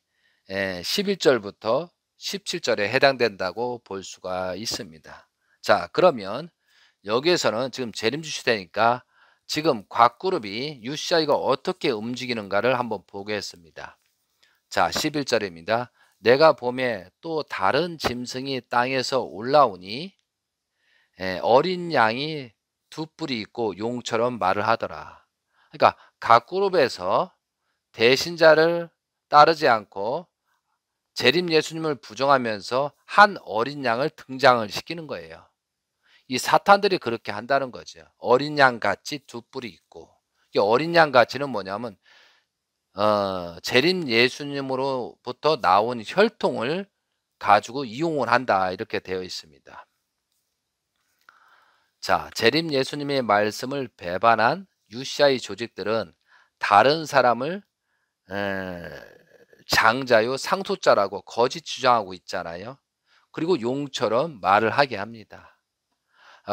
11절부터 17절에 해당된다고 볼 수가 있습니다. 자, 그러면 여기에서는 지금 재림주 시대니까 지금 각 그룹이 UCI가 어떻게 움직이는가를 한번 보겠습니다. 자, 11절입니다. 내가 봄에 또 다른 짐승이 땅에서 올라오니 어린 양이 두 뿔이 있고 용처럼 말을 하더라. 그러니까 각 그룹에서 대신자를 따르지 않고 재림 예수님을 부정하면서 한 어린 양을 등장을 시키는 거예요. 이 사탄들이 그렇게 한다는 거죠. 어린 양 같이 두 뿔이 있고, 이 어린 양 같이는 뭐냐면 재림 예수님으로부터 나온 혈통을 가지고 이용을 한다, 이렇게 되어 있습니다. 자, 재림 예수님의 말씀을 배반한 UCI 조직들은 다른 사람을 장자요 상속자라고 거짓 주장하고 있잖아요. 그리고 용처럼 말을 하게 합니다.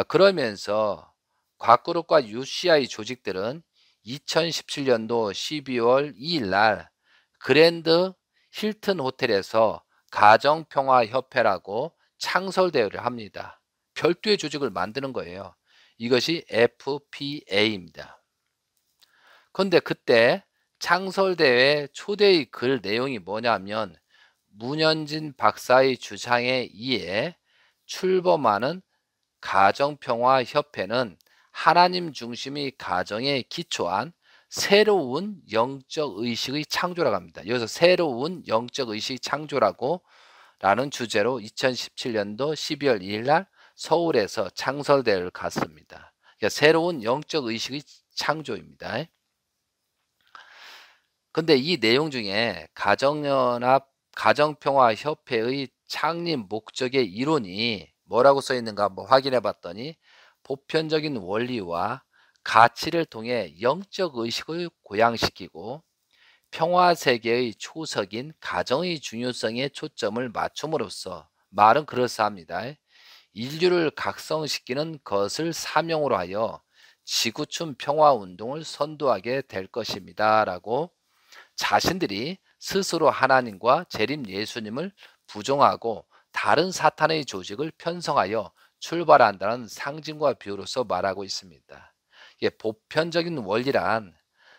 그러면서 곽그룹과 UCI 조직들은 2017년도 12월 2일 날 그랜드 힐튼 호텔에서 가정평화협회라고 창설대회를 합니다. 별도의 조직을 만드는 거예요. 이것이 FPA입니다. 그런데 그때 창설대회 초대의 글 내용이 뭐냐면, 문현진 박사의 주장에 의해 출범하는 가정평화협회는 하나님 중심의 가정에 기초한 새로운 영적 의식의 창조라고 합니다. 여기서 새로운 영적 의식 창조라고 라는 주제로 2017년도 12월 2일 날 서울에서 창설대회를 갔습니다. 그러니까 새로운 영적 의식의 창조입니다. 근데 이 내용 중에 가정연합 가정평화협회의 창립 목적의 이론이 뭐라고 써 있는가 한번 확인해 봤더니 보편적인 원리와 가치를 통해 영적 의식을 고양시키고 평화 세계의 초석인 가정의 중요성에 초점을 맞춤으로써 말은 그럴싸합니다. 인류를 각성시키는 것을 사명으로 하여 지구촌 평화 운동을 선도하게 될 것입니다. 라고 자신들이 스스로 하나님과 재림 예수님을 부정하고 다른 사탄의 조직을 편성하여 출발한다는 상징과 비유로서 말하고 있습니다. 이게 보편적인 원리란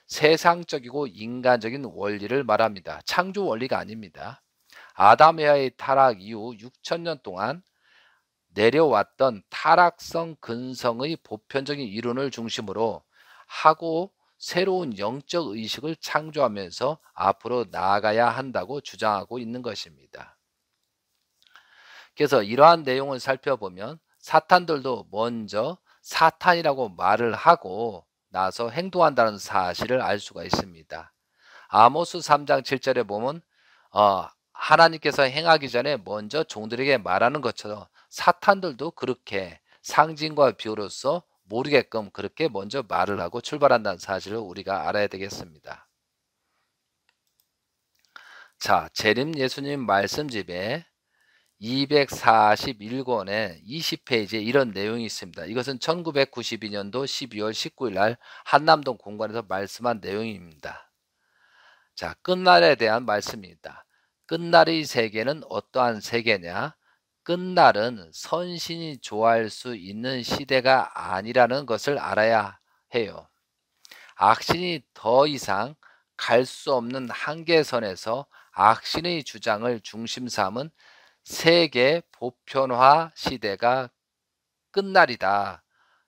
세상적이고 인간적인 원리를 말합니다. 창조 원리가 아닙니다. 아담 에아의 타락 이후 6천년 동안 내려왔던 타락성 근성의 보편적인 이론을 중심으로 하고 새로운 영적 의식을 창조하면서 앞으로 나아가야 한다고 주장하고 있는 것입니다. 그래서 이러한 내용을 살펴보면 사탄들도 먼저 사탄이라고 말을 하고 나서 행동한다는 사실을 알 수가 있습니다. 아모스 3장 7절에 보면 하나님께서 행하기 전에 먼저 종들에게 말하는 것처럼 사탄들도 그렇게 상징과 비유로서 모르게끔 그렇게 먼저 말을 하고 출발한다는 사실을 우리가 알아야 되겠습니다. 자, 재림 예수님 말씀집에 241권에 20페이지에 이런 내용이 있습니다. 이것은 1992년도 12월 19일 날 한남동 공관에서 말씀한 내용입니다. 자, 끝날에 대한 말씀입니다. 끝날의 세계는 어떠한 세계냐? 끝날은 선신이 좋아할 수 있는 시대가 아니라는 것을 알아야 해요. 악신이 더 이상 갈 수 없는 한계선에서 악신의 주장을 중심 삼은 세계 보편화 시대가 끝날이다.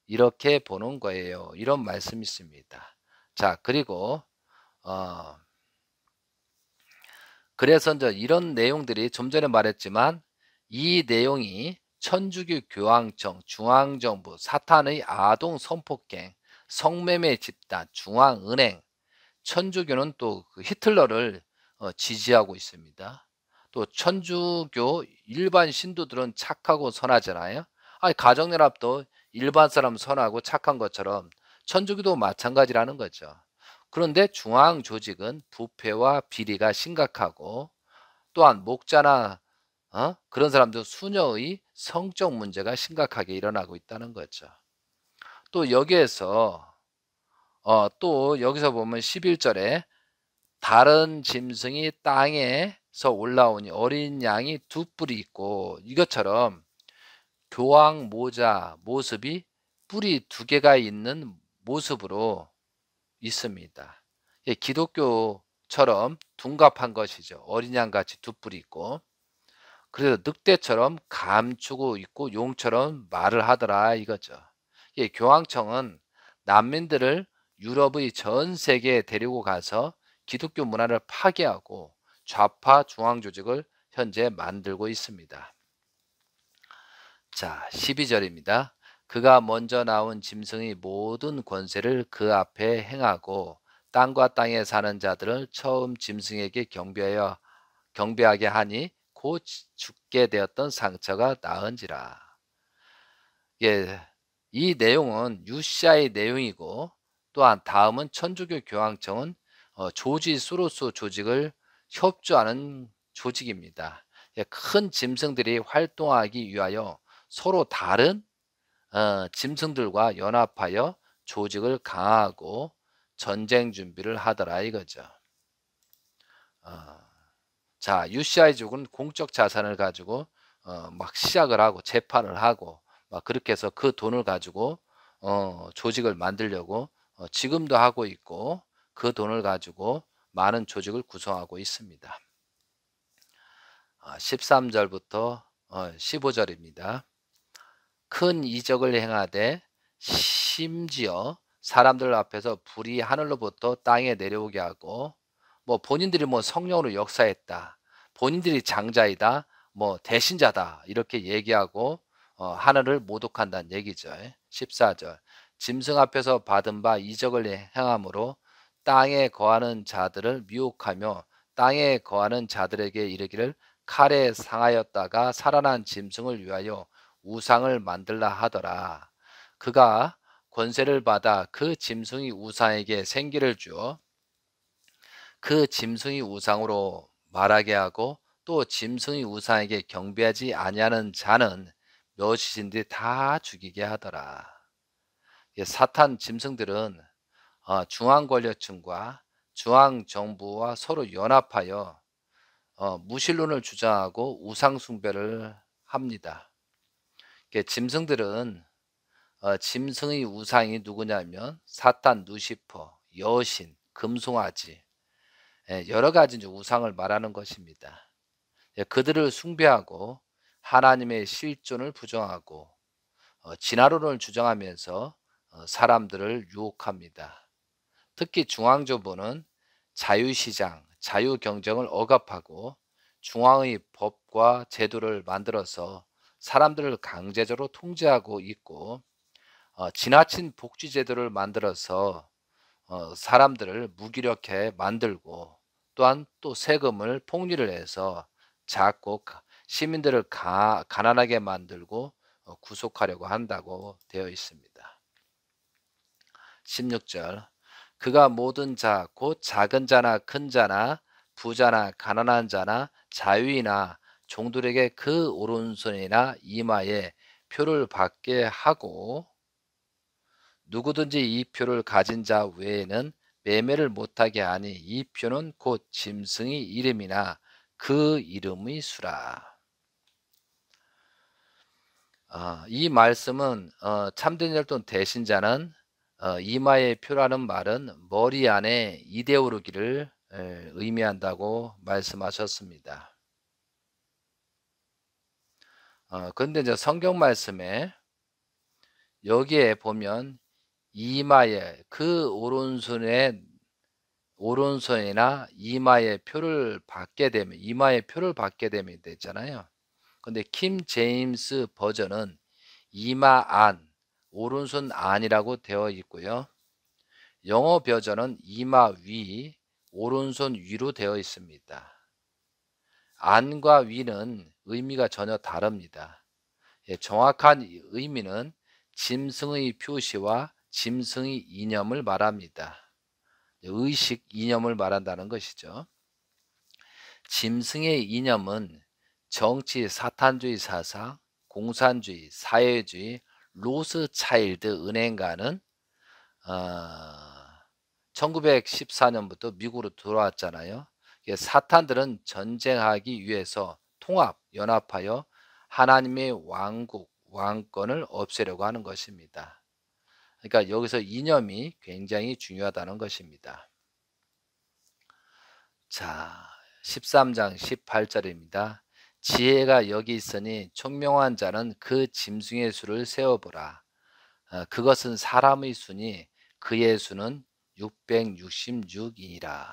이렇게 보는 거예요. 이런 말씀이 있습니다. 자, 그리고 그래서 이제 이런 내용들이 좀 전에 말했지만 이 내용이 천주교 교황청, 중앙정부, 사탄의 아동 성폭행, 성매매 집단, 중앙은행, 천주교는 또 그 히틀러를 지지하고 있습니다. 또 천주교 일반 신도들은 착하고 선하잖아요. 아니 가정연합도 일반 사람 선하고 착한 것처럼 천주교도 마찬가지라는 거죠. 그런데 중앙 조직은 부패와 비리가 심각하고 또한 목자나 그런 사람도 수녀의 성적 문제가 심각하게 일어나고 있다는 거죠. 또 여기에서 또 여기서 보면 11절에 다른 짐승이 땅에서 올라오니 어린 양이 두 뿔이 있고 이것처럼 교황 모자 모습이 뿔이 두 개가 있는 모습으로 있습니다. 예, 기독교처럼 둔갑한 것이죠. 어린 양같이 두 뿔이 있고 그래서 늑대처럼 감추고 있고 용처럼 말을 하더라 이거죠. 예, 교황청은 난민들을 유럽의 전 세계에 데리고 가서 기독교 문화를 파괴하고 좌파 중앙 조직을 현재 만들고 있습니다. 자, 12절입니다. 그가 먼저 나온 짐승의 모든 권세를 그 앞에 행하고 땅과 땅에 사는 자들을 처음 짐승에게 경배하게 하니 곧 죽게 되었던 상처가 나은지라. 예, 이 내용은 유시아의 내용이고 또한 다음은 천주교 교황청은 조지 소로스 조직을 협조하는 조직입니다. 예, 큰 짐승들이 활동하기 위하여 서로 다른 짐승들과 연합하여 조직을 강화하고 전쟁 준비를 하더라 이거죠. 자, UCI족은 공적 자산을 가지고 막 시작을 하고 재판을 하고 막 그렇게 해서 그 돈을 가지고 조직을 만들려고 지금도 하고 있고 그 돈을 가지고 많은 조직을 구성하고 있습니다. 13절부터 15절입니다. 큰 이적을 행하되 심지어 사람들 앞에서 불이 하늘로부터 땅에 내려오게 하고 뭐 본인들이 뭐 성령으로 역사했다. 본인들이 장자이다. 뭐 대신자다. 이렇게 얘기하고 하늘을 모독한다는 얘기죠. 14절. 짐승 앞에서 받은 바 이적을 행함으로 땅에 거하는 자들을 미혹하며 땅에 거하는 자들에게 이르기를 칼에 상하였다가 살아난 짐승을 위하여 우상을 만들라 하더라. 그가 권세를 받아 그 짐승이 우상에게 생기를 주어 그 짐승이 우상으로 말하게 하고 또 짐승이 우상에게 경배하지 아니하는 자는 멸시신데 다 죽이게 하더라. 사탄 짐승들은 중앙 권력층과 중앙 정부와 서로 연합하여 무신론을 주장하고 우상 숭배를 합니다. 짐승들은 짐승의 우상이 누구냐면 사탄, 루시퍼, 여신, 금송아지, 여러 가지 이제 우상을 말하는 것입니다. 그들을 숭배하고 하나님의 실존을 부정하고 진화론을 주장하면서 사람들을 유혹합니다. 특히 중앙정부는 자유시장, 자유경쟁을 억압하고 중앙의 법과 제도를 만들어서 사람들을 강제적으로 통제하고 있고 지나친 복지제도를 만들어서 사람들을 무기력해 만들고 또한 또 세금을 폭리를 해서 자꾸 시민들을 가난하게 만들고 구속하려고 한다고 되어 있습니다. 16절 그가 모든 자 곧 작은 자나 큰 자나 부자나 가난한 자나 자유이나 종들에게 그 오른손이나 이마에 표를 받게 하고 누구든지 이 표를 가진 자 외에는 매매를 못하게 하니 이 표는 곧 짐승의 이름이나 그 이름의 수라. 이 말씀은 참된 혈통 대신자는 이마의 표라는 말은 머리 안에 이데올로기를 의미한다고 말씀하셨습니다. 그런데 이제 성경 말씀에 여기에 보면 이마에 그 오른손이나 이마의 표를 받게 되면 이마의 표를 받게 되면 되잖아요. 근데 킴 제임스 버전은 이마 안, 오른손 안이라고 되어 있고요. 영어 버전은 이마 위, 오른손 위로 되어 있습니다. 안과 위는 의미가 전혀 다릅니다. 정확한 의미는 짐승의 표시와 짐승의 이념을 말합니다. 의식 이념을 말한다는 것이죠. 짐승의 이념은 정치 사탄주의 사상, 공산주의, 사회주의, 로스차일드 은행가는 1914년부터 미국으로 들어왔잖아요. 사탄들은 전쟁하기 위해서 연합하여 하나님의 왕국, 왕권을 없애려고 하는 것입니다. 그러니까 여기서 이념이 굉장히 중요하다는 것입니다. 자, 13장 18절입니다. 지혜가 여기 있으니 총명한 자는 그 짐승의 수를 세어보라. 그것은 사람의 수니 그의 수는 666이라.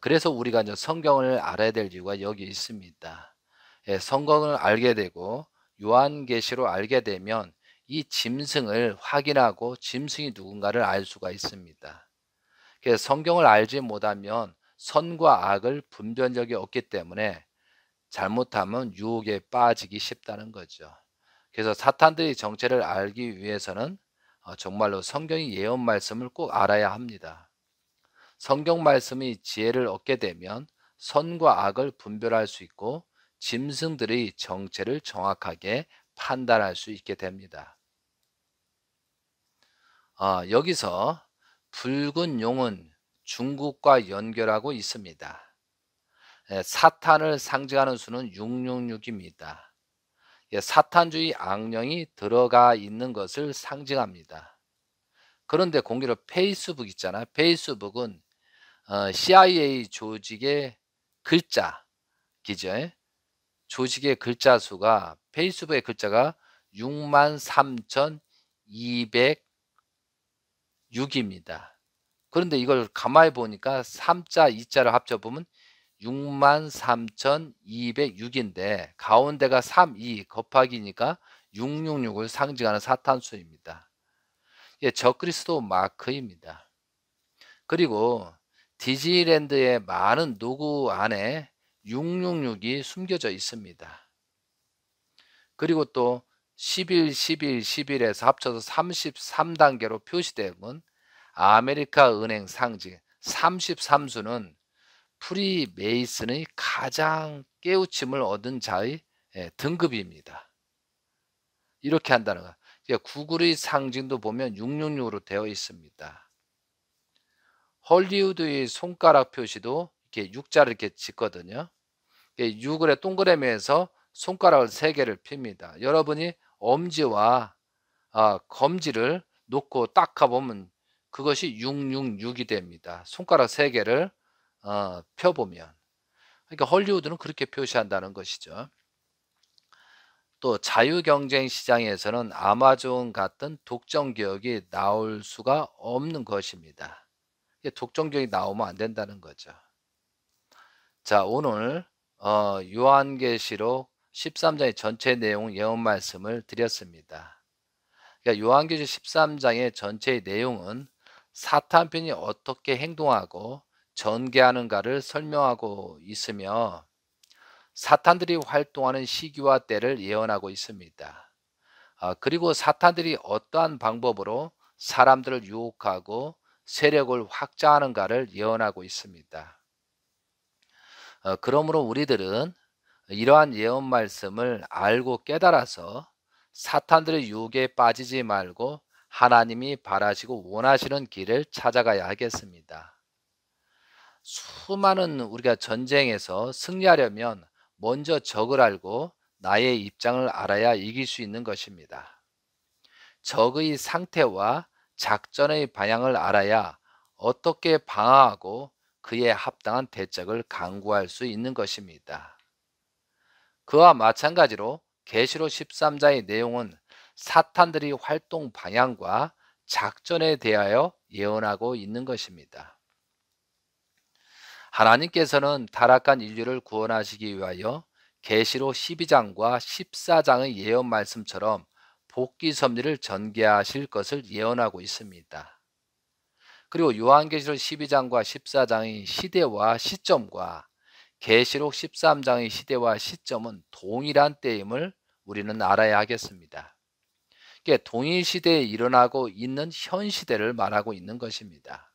그래서 우리가 이제 성경을 알아야 될 이유가 여기 있습니다. 성경을 알게 되고 요한계시로 알게 되면 이 짐승을 확인하고 짐승이 누군가를 알 수가 있습니다. 그래서 성경을 알지 못하면 선과 악을 분별력이 없기 때문에 잘못하면 유혹에 빠지기 쉽다는 거죠. 그래서 사탄들의 정체를 알기 위해서는 정말로 성경의 예언 말씀을 꼭 알아야 합니다. 성경 말씀이 지혜를 얻게 되면 선과 악을 분별할 수 있고 짐승들의 정체를 정확하게 판단할 수 있게 됩니다. 여기서 붉은 용은 중국과 연결하고 있습니다. 사탄을 상징하는 수는 666입니다. 사탄주의 악령이 들어가 있는 것을 상징합니다. 그런데 공교로 페이스북 있잖아요. 페이스북은 CIA 조직의 글자, 기죠. 조직의 글자 수가 페이스북의 글자가 63,206입니다. 그런데 이걸 가만히 보니까 3자, 2자를 합쳐보면 63,206인데 가운데가 3, 2 곱하기니까 666을 상징하는 사탄수입니다. 적그리스도 마크입니다. 그리고 디즈니랜드의 많은 노구 안에 666이 숨겨져 있습니다. 그리고 또 11, 11, 11에서 합쳐서 33단계로 표시되는 아메리카 은행 상징 33수는 프리메이슨의 가장 깨우침을 얻은 자의 등급입니다. 이렇게 한다는 거예요. 구글의 상징도 보면 666으로 되어 있습니다. 헐리우드의 손가락 표시도 이렇게 6자를 이렇게 짓거든요. 6을의 동그라미에서 손가락을 3개를 핍니다. 여러분이 엄지와 검지를 놓고 딱 가보면 그것이 666이 됩니다. 손가락 3개를 펴보면. 그러니까 헐리우드는 그렇게 표시한다는 것이죠. 또 자유경쟁 시장에서는 아마존 같은 독점 기업이 나올 수가 없는 것입니다. 독점 기업이 나오면 안 된다는 거죠. 자, 오늘 요한계시록 13장의 전체 내용 예언 말씀을 드렸습니다. 그러니까 요한계시록 13장의 전체의 내용은 사탄편이 어떻게 행동하고 전개하는가를 설명하고 있으며 사탄들이 활동하는 시기와 때를 예언하고 있습니다. 그리고 사탄들이 어떠한 방법으로 사람들을 유혹하고 세력을 확장하는가를 예언하고 있습니다. 그러므로 우리들은 이러한 예언 말씀을 알고 깨달아서 사탄들의 유혹에 빠지지 말고 하나님이 바라시고 원하시는 길을 찾아가야 하겠습니다. 수많은 우리가 전쟁에서 승리하려면 먼저 적을 알고 나의 입장을 알아야 이길 수 있는 것입니다. 적의 상태와 작전의 방향을 알아야 어떻게 방어하고 그에 합당한 대책을 강구할 수 있는 것입니다. 그와 마찬가지로 계시록 13장의 내용은 사탄들이 활동 방향과 작전에 대하여 예언하고 있는 것입니다. 하나님께서는 타락한 인류를 구원하시기 위하여 계시록 12장과 14장의 예언 말씀처럼 복귀 섭리를 전개하실 것을 예언하고 있습니다. 그리고 요한계시록 12장과 14장의 시대와 시점과 계시록 13장의 시대와 시점은 동일한 때임을 우리는 알아야 하겠습니다. 이게 동일 시대에 일어나고 있는 현 시대를 말하고 있는 것입니다.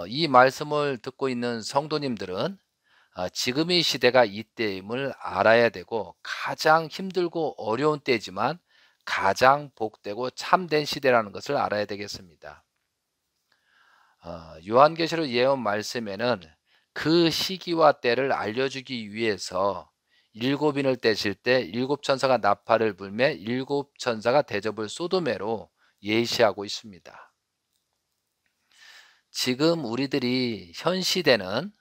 이 말씀을 듣고 있는 성도님들은 지금의 시대가 이때임을 알아야 되고 가장 힘들고 어려운 때지만 가장 복되고 참된 시대라는 것을 알아야 되겠습니다. 요한계시록 예언 말씀에는 그 시기와 때를 알려주기 위해서 7인을 떼실 때 7천사가 나팔을 불매 7천사가 대접을 소도매로 예시하고 있습니다. 지금 우리들의 현 시대는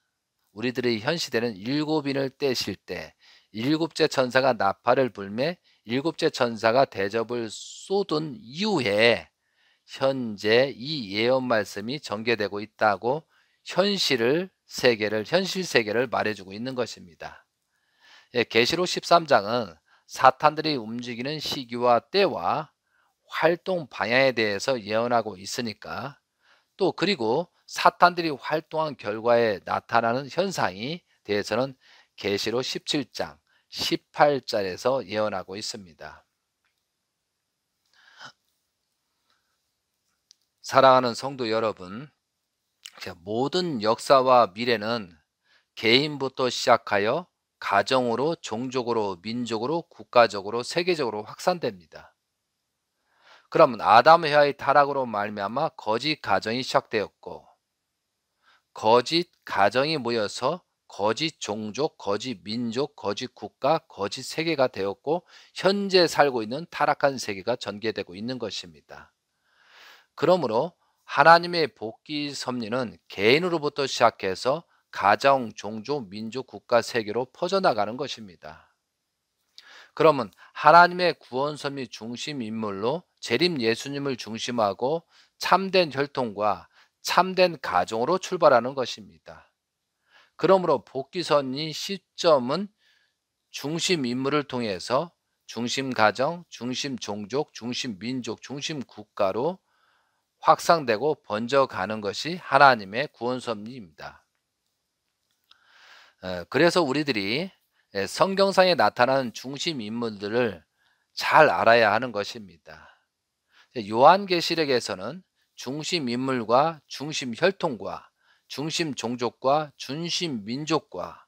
7인을 떼실 때 7째 천사가 나팔을 불매 7째 천사가 대접을 쏟은 이후에 현재 이 예언 말씀이 전개되고 있다고 현실 세계를 말해주고 있는 것입니다. 계시록 13장은 사탄들이 움직이는 시기와 때와 활동 방향에 대해서 예언하고 있으니까 또 그리고 사탄들이 활동한 결과에 나타나는 현상이 대해서는 계시록 17장 18절에서 예언하고 있습니다. 사랑하는 성도 여러분, 모든 역사와 미래는 개인부터 시작하여 가정으로, 종족으로, 민족으로, 국가적으로, 세계적으로 확산됩니다. 그러면 아담 헤아의 타락으로 말미암아 거짓 가정이 시작되었고 거짓 가정이 모여서 거짓 종족, 거짓 민족, 거짓 국가, 거짓 세계가 되었고 현재 살고 있는 타락한 세계가 전개되고 있는 것입니다. 그러므로 하나님의 복귀 섭리는 개인으로부터 시작해서 가정, 종족, 민족, 국가, 세계로 퍼져나가는 것입니다. 그러면 하나님의 구원 섭리 중심 인물로 재림 예수님을 중심하고 참된 혈통과 참된 가정으로 출발하는 것입니다. 그러므로 복귀 섭리 시점은 중심 인물을 통해서 중심 가정, 중심 종족, 중심 민족, 중심 국가로 확산되고 번져가는 것이 하나님의 구원 섭리입니다. 그래서 우리들이 성경상에 나타나는 중심 인물들을 잘 알아야 하는 것입니다. 요한계시록에서는 중심 인물과 중심 혈통과 중심 종족과 중심 민족과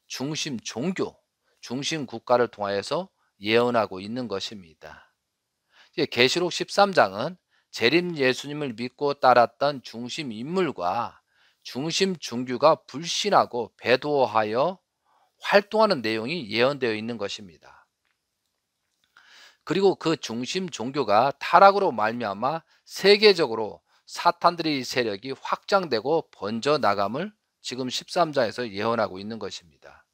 중심 종교, 중심 국가를 통하여서 예언하고 있는 것입니다. 계시록 13장은 재림 예수님을 믿고 따랐던 중심 인물과 중심 종교가 불신하고 배도하여 활동하는 내용이 예언되어 있는 것입니다. 그리고 그 중심 종교가 타락으로 말미암아 세계적으로 사탄들의 세력이 확장되고 번져 나감을 지금 13장에서 예언하고 있는 것입니다.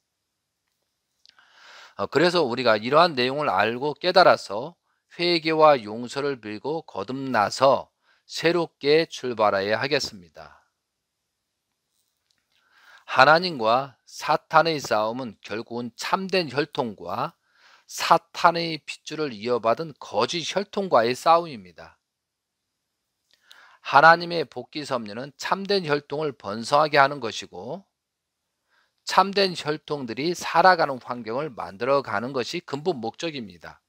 그래서 우리가 이러한 내용을 알고 깨달아서 회개와 용서를 빌고 거듭나서 새롭게 출발해야 하겠습니다. 하나님과 사탄의 싸움은 결국은 참된 혈통과 사탄의 핏줄을 이어받은 거짓 혈통과의 싸움입니다. 하나님의 복귀 섭리는 참된 혈통을 번성하게 하는 것이고 참된 혈통들이 살아가는 환경을 만들어가는 것이 근본 목적입니다.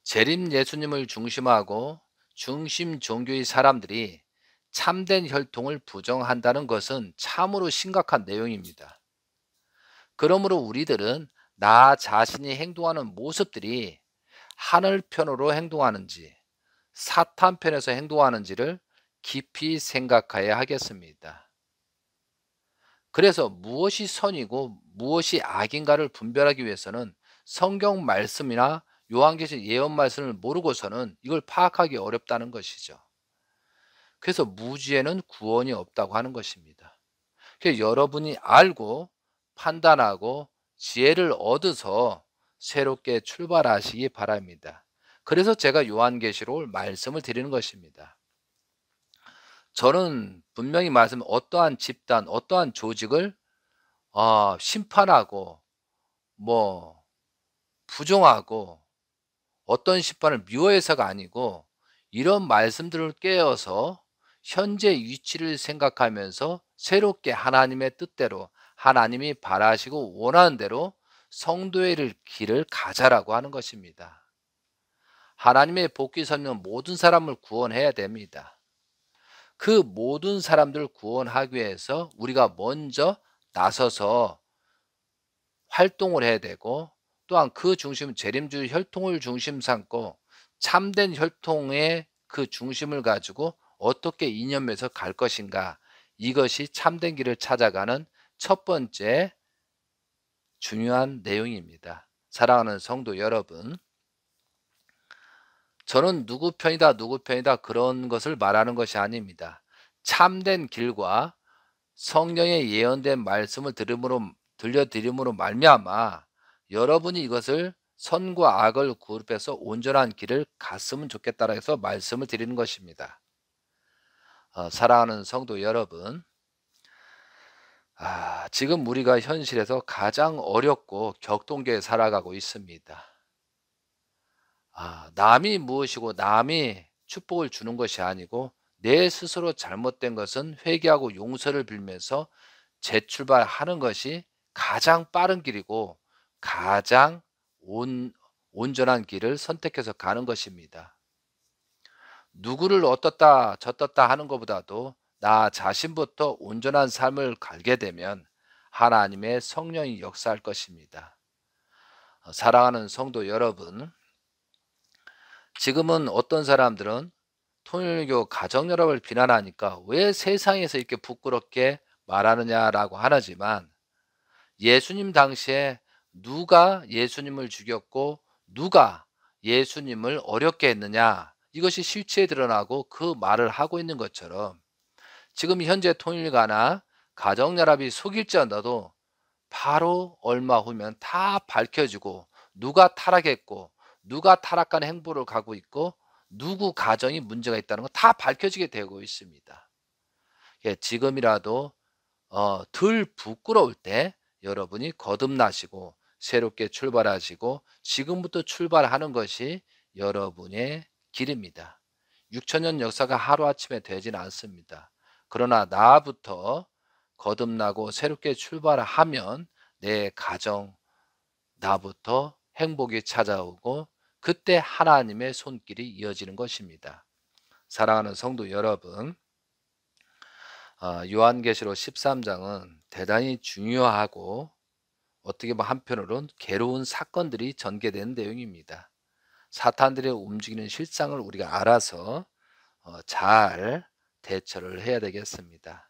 재림 예수님을 중심하고 중심 종교의 사람들이 참된 혈통을 부정한다는 것은 참으로 심각한 내용입니다. 그러므로 우리들은 나 자신이 행동하는 모습들이 하늘 편으로 행동하는지 사탄 편에서 행동하는지를 깊이 생각해야 하겠습니다. 그래서 무엇이 선이고 무엇이 악인가를 분별하기 위해서는 성경 말씀이나 요한계시록 예언 말씀을 모르고서는 이걸 파악하기 어렵다는 것이죠. 그래서 무지에는 구원이 없다고 하는 것입니다. 그래서 여러분이 알고 판단하고 지혜를 얻어서 새롭게 출발하시기 바랍니다. 그래서 제가 요한계시록을 말씀을 드리는 것입니다. 저는 분명히 어떠한 집단, 어떠한 조직을 심판하고 부정하고 어떤 심판을 미워해서가 아니고 이런 말씀들을 깨어서 현재 위치를 생각하면서 새롭게 하나님의 뜻대로 하나님이 바라시고 원하는 대로 성도의 길을 가자라고 하는 것입니다. 하나님의 복귀 섭리는 모든 사람을 구원해야 됩니다. 그 모든 사람들을 구원하기 위해서 우리가 먼저 나서서 활동을 해야 되고 또한 그 중심 재림주의 혈통을 중심 삼고 참된 혈통의 그 중심을 가지고 어떻게 이념에서 갈 것인가, 이것이 참된 길을 찾아가는 첫 번째 중요한 내용입니다. 사랑하는 성도 여러분, 저는 누구 편이다 그런 것을 말하는 것이 아닙니다. 참된 길과 성령의 예언된 말씀을 들려드림으로 말미암아 여러분이 이것을 선과 악을 구분해서 온전한 길을 갔으면 좋겠다라 해서 말씀을 드리는 것입니다. 사랑하는 성도 여러분, 지금 우리가 현실에서 가장 어렵고 격동기에 살아가고 있습니다. 남이 무엇이고 남이 축복을 주는 것이 아니고 내 스스로 잘못된 것은 회개하고 용서를 빌면서 재출발하는 것이 가장 빠른 길이고 가장 온전한 길을 선택해서 가는 것입니다. 누구를 어떻다 저떻다 하는 것보다도 나 자신부터 온전한 삶을 갈게 되면 하나님의 성령이 역사할 것입니다. 사랑하는 성도 여러분, 지금은 어떤 사람들은 통일교 가정연합을 비난하니까 왜 세상에서 이렇게 부끄럽게 말하느냐라고 하지만 예수님 당시에 누가 예수님을 죽였고 누가 예수님을 어렵게 했느냐, 이것이 실체에 드러나고 그 말을 하고 있는 것처럼 지금 현재 통일가나 가정연합이 속일지언다도 바로 얼마 후면 다 밝혀지고 누가 타락했고 누가 타락한 행보를 가고 있고 누구 가정이 문제가 있다는 거 다 밝혀지게 되고 있습니다. 지금이라도 덜 부끄러울 때 여러분이 거듭나시고 새롭게 출발하시고 지금부터 출발하는 것이 여러분의 길입니다. 6천년 역사가 하루아침에 되지는 않습니다. 그러나 나부터 거듭나고 새롭게 출발하면 내 가정, 나부터 행복이 찾아오고 그때 하나님의 손길이 이어지는 것입니다. 사랑하는 성도 여러분, 요한계시록 13장은 대단히 중요하고 어떻게 보면 한편으로는 괴로운 사건들이 전개된 내용입니다. 사탄들의 움직이는 실상을 우리가 알아서 잘 대처를 해야 되겠습니다.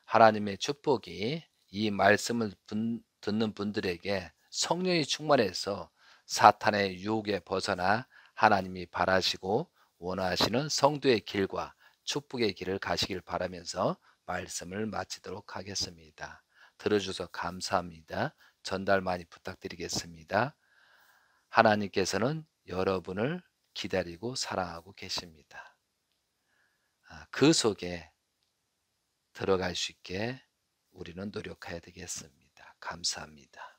하나님의 축복이 이 말씀을 듣는 분들에게 성령이 충만해서 사탄의 유혹에 벗어나 하나님이 바라시고 원하시는 성도의 길과 축복의 길을 가시길 바라면서 말씀을 마치도록 하겠습니다. 들어주셔서 감사합니다. 전달 많이 부탁드리겠습니다. 하나님께서는 여러분을 기다리고 사랑하고 계십니다. 그 속에 들어갈 수 있게 우리는 노력해야 되겠습니다. 감사합니다.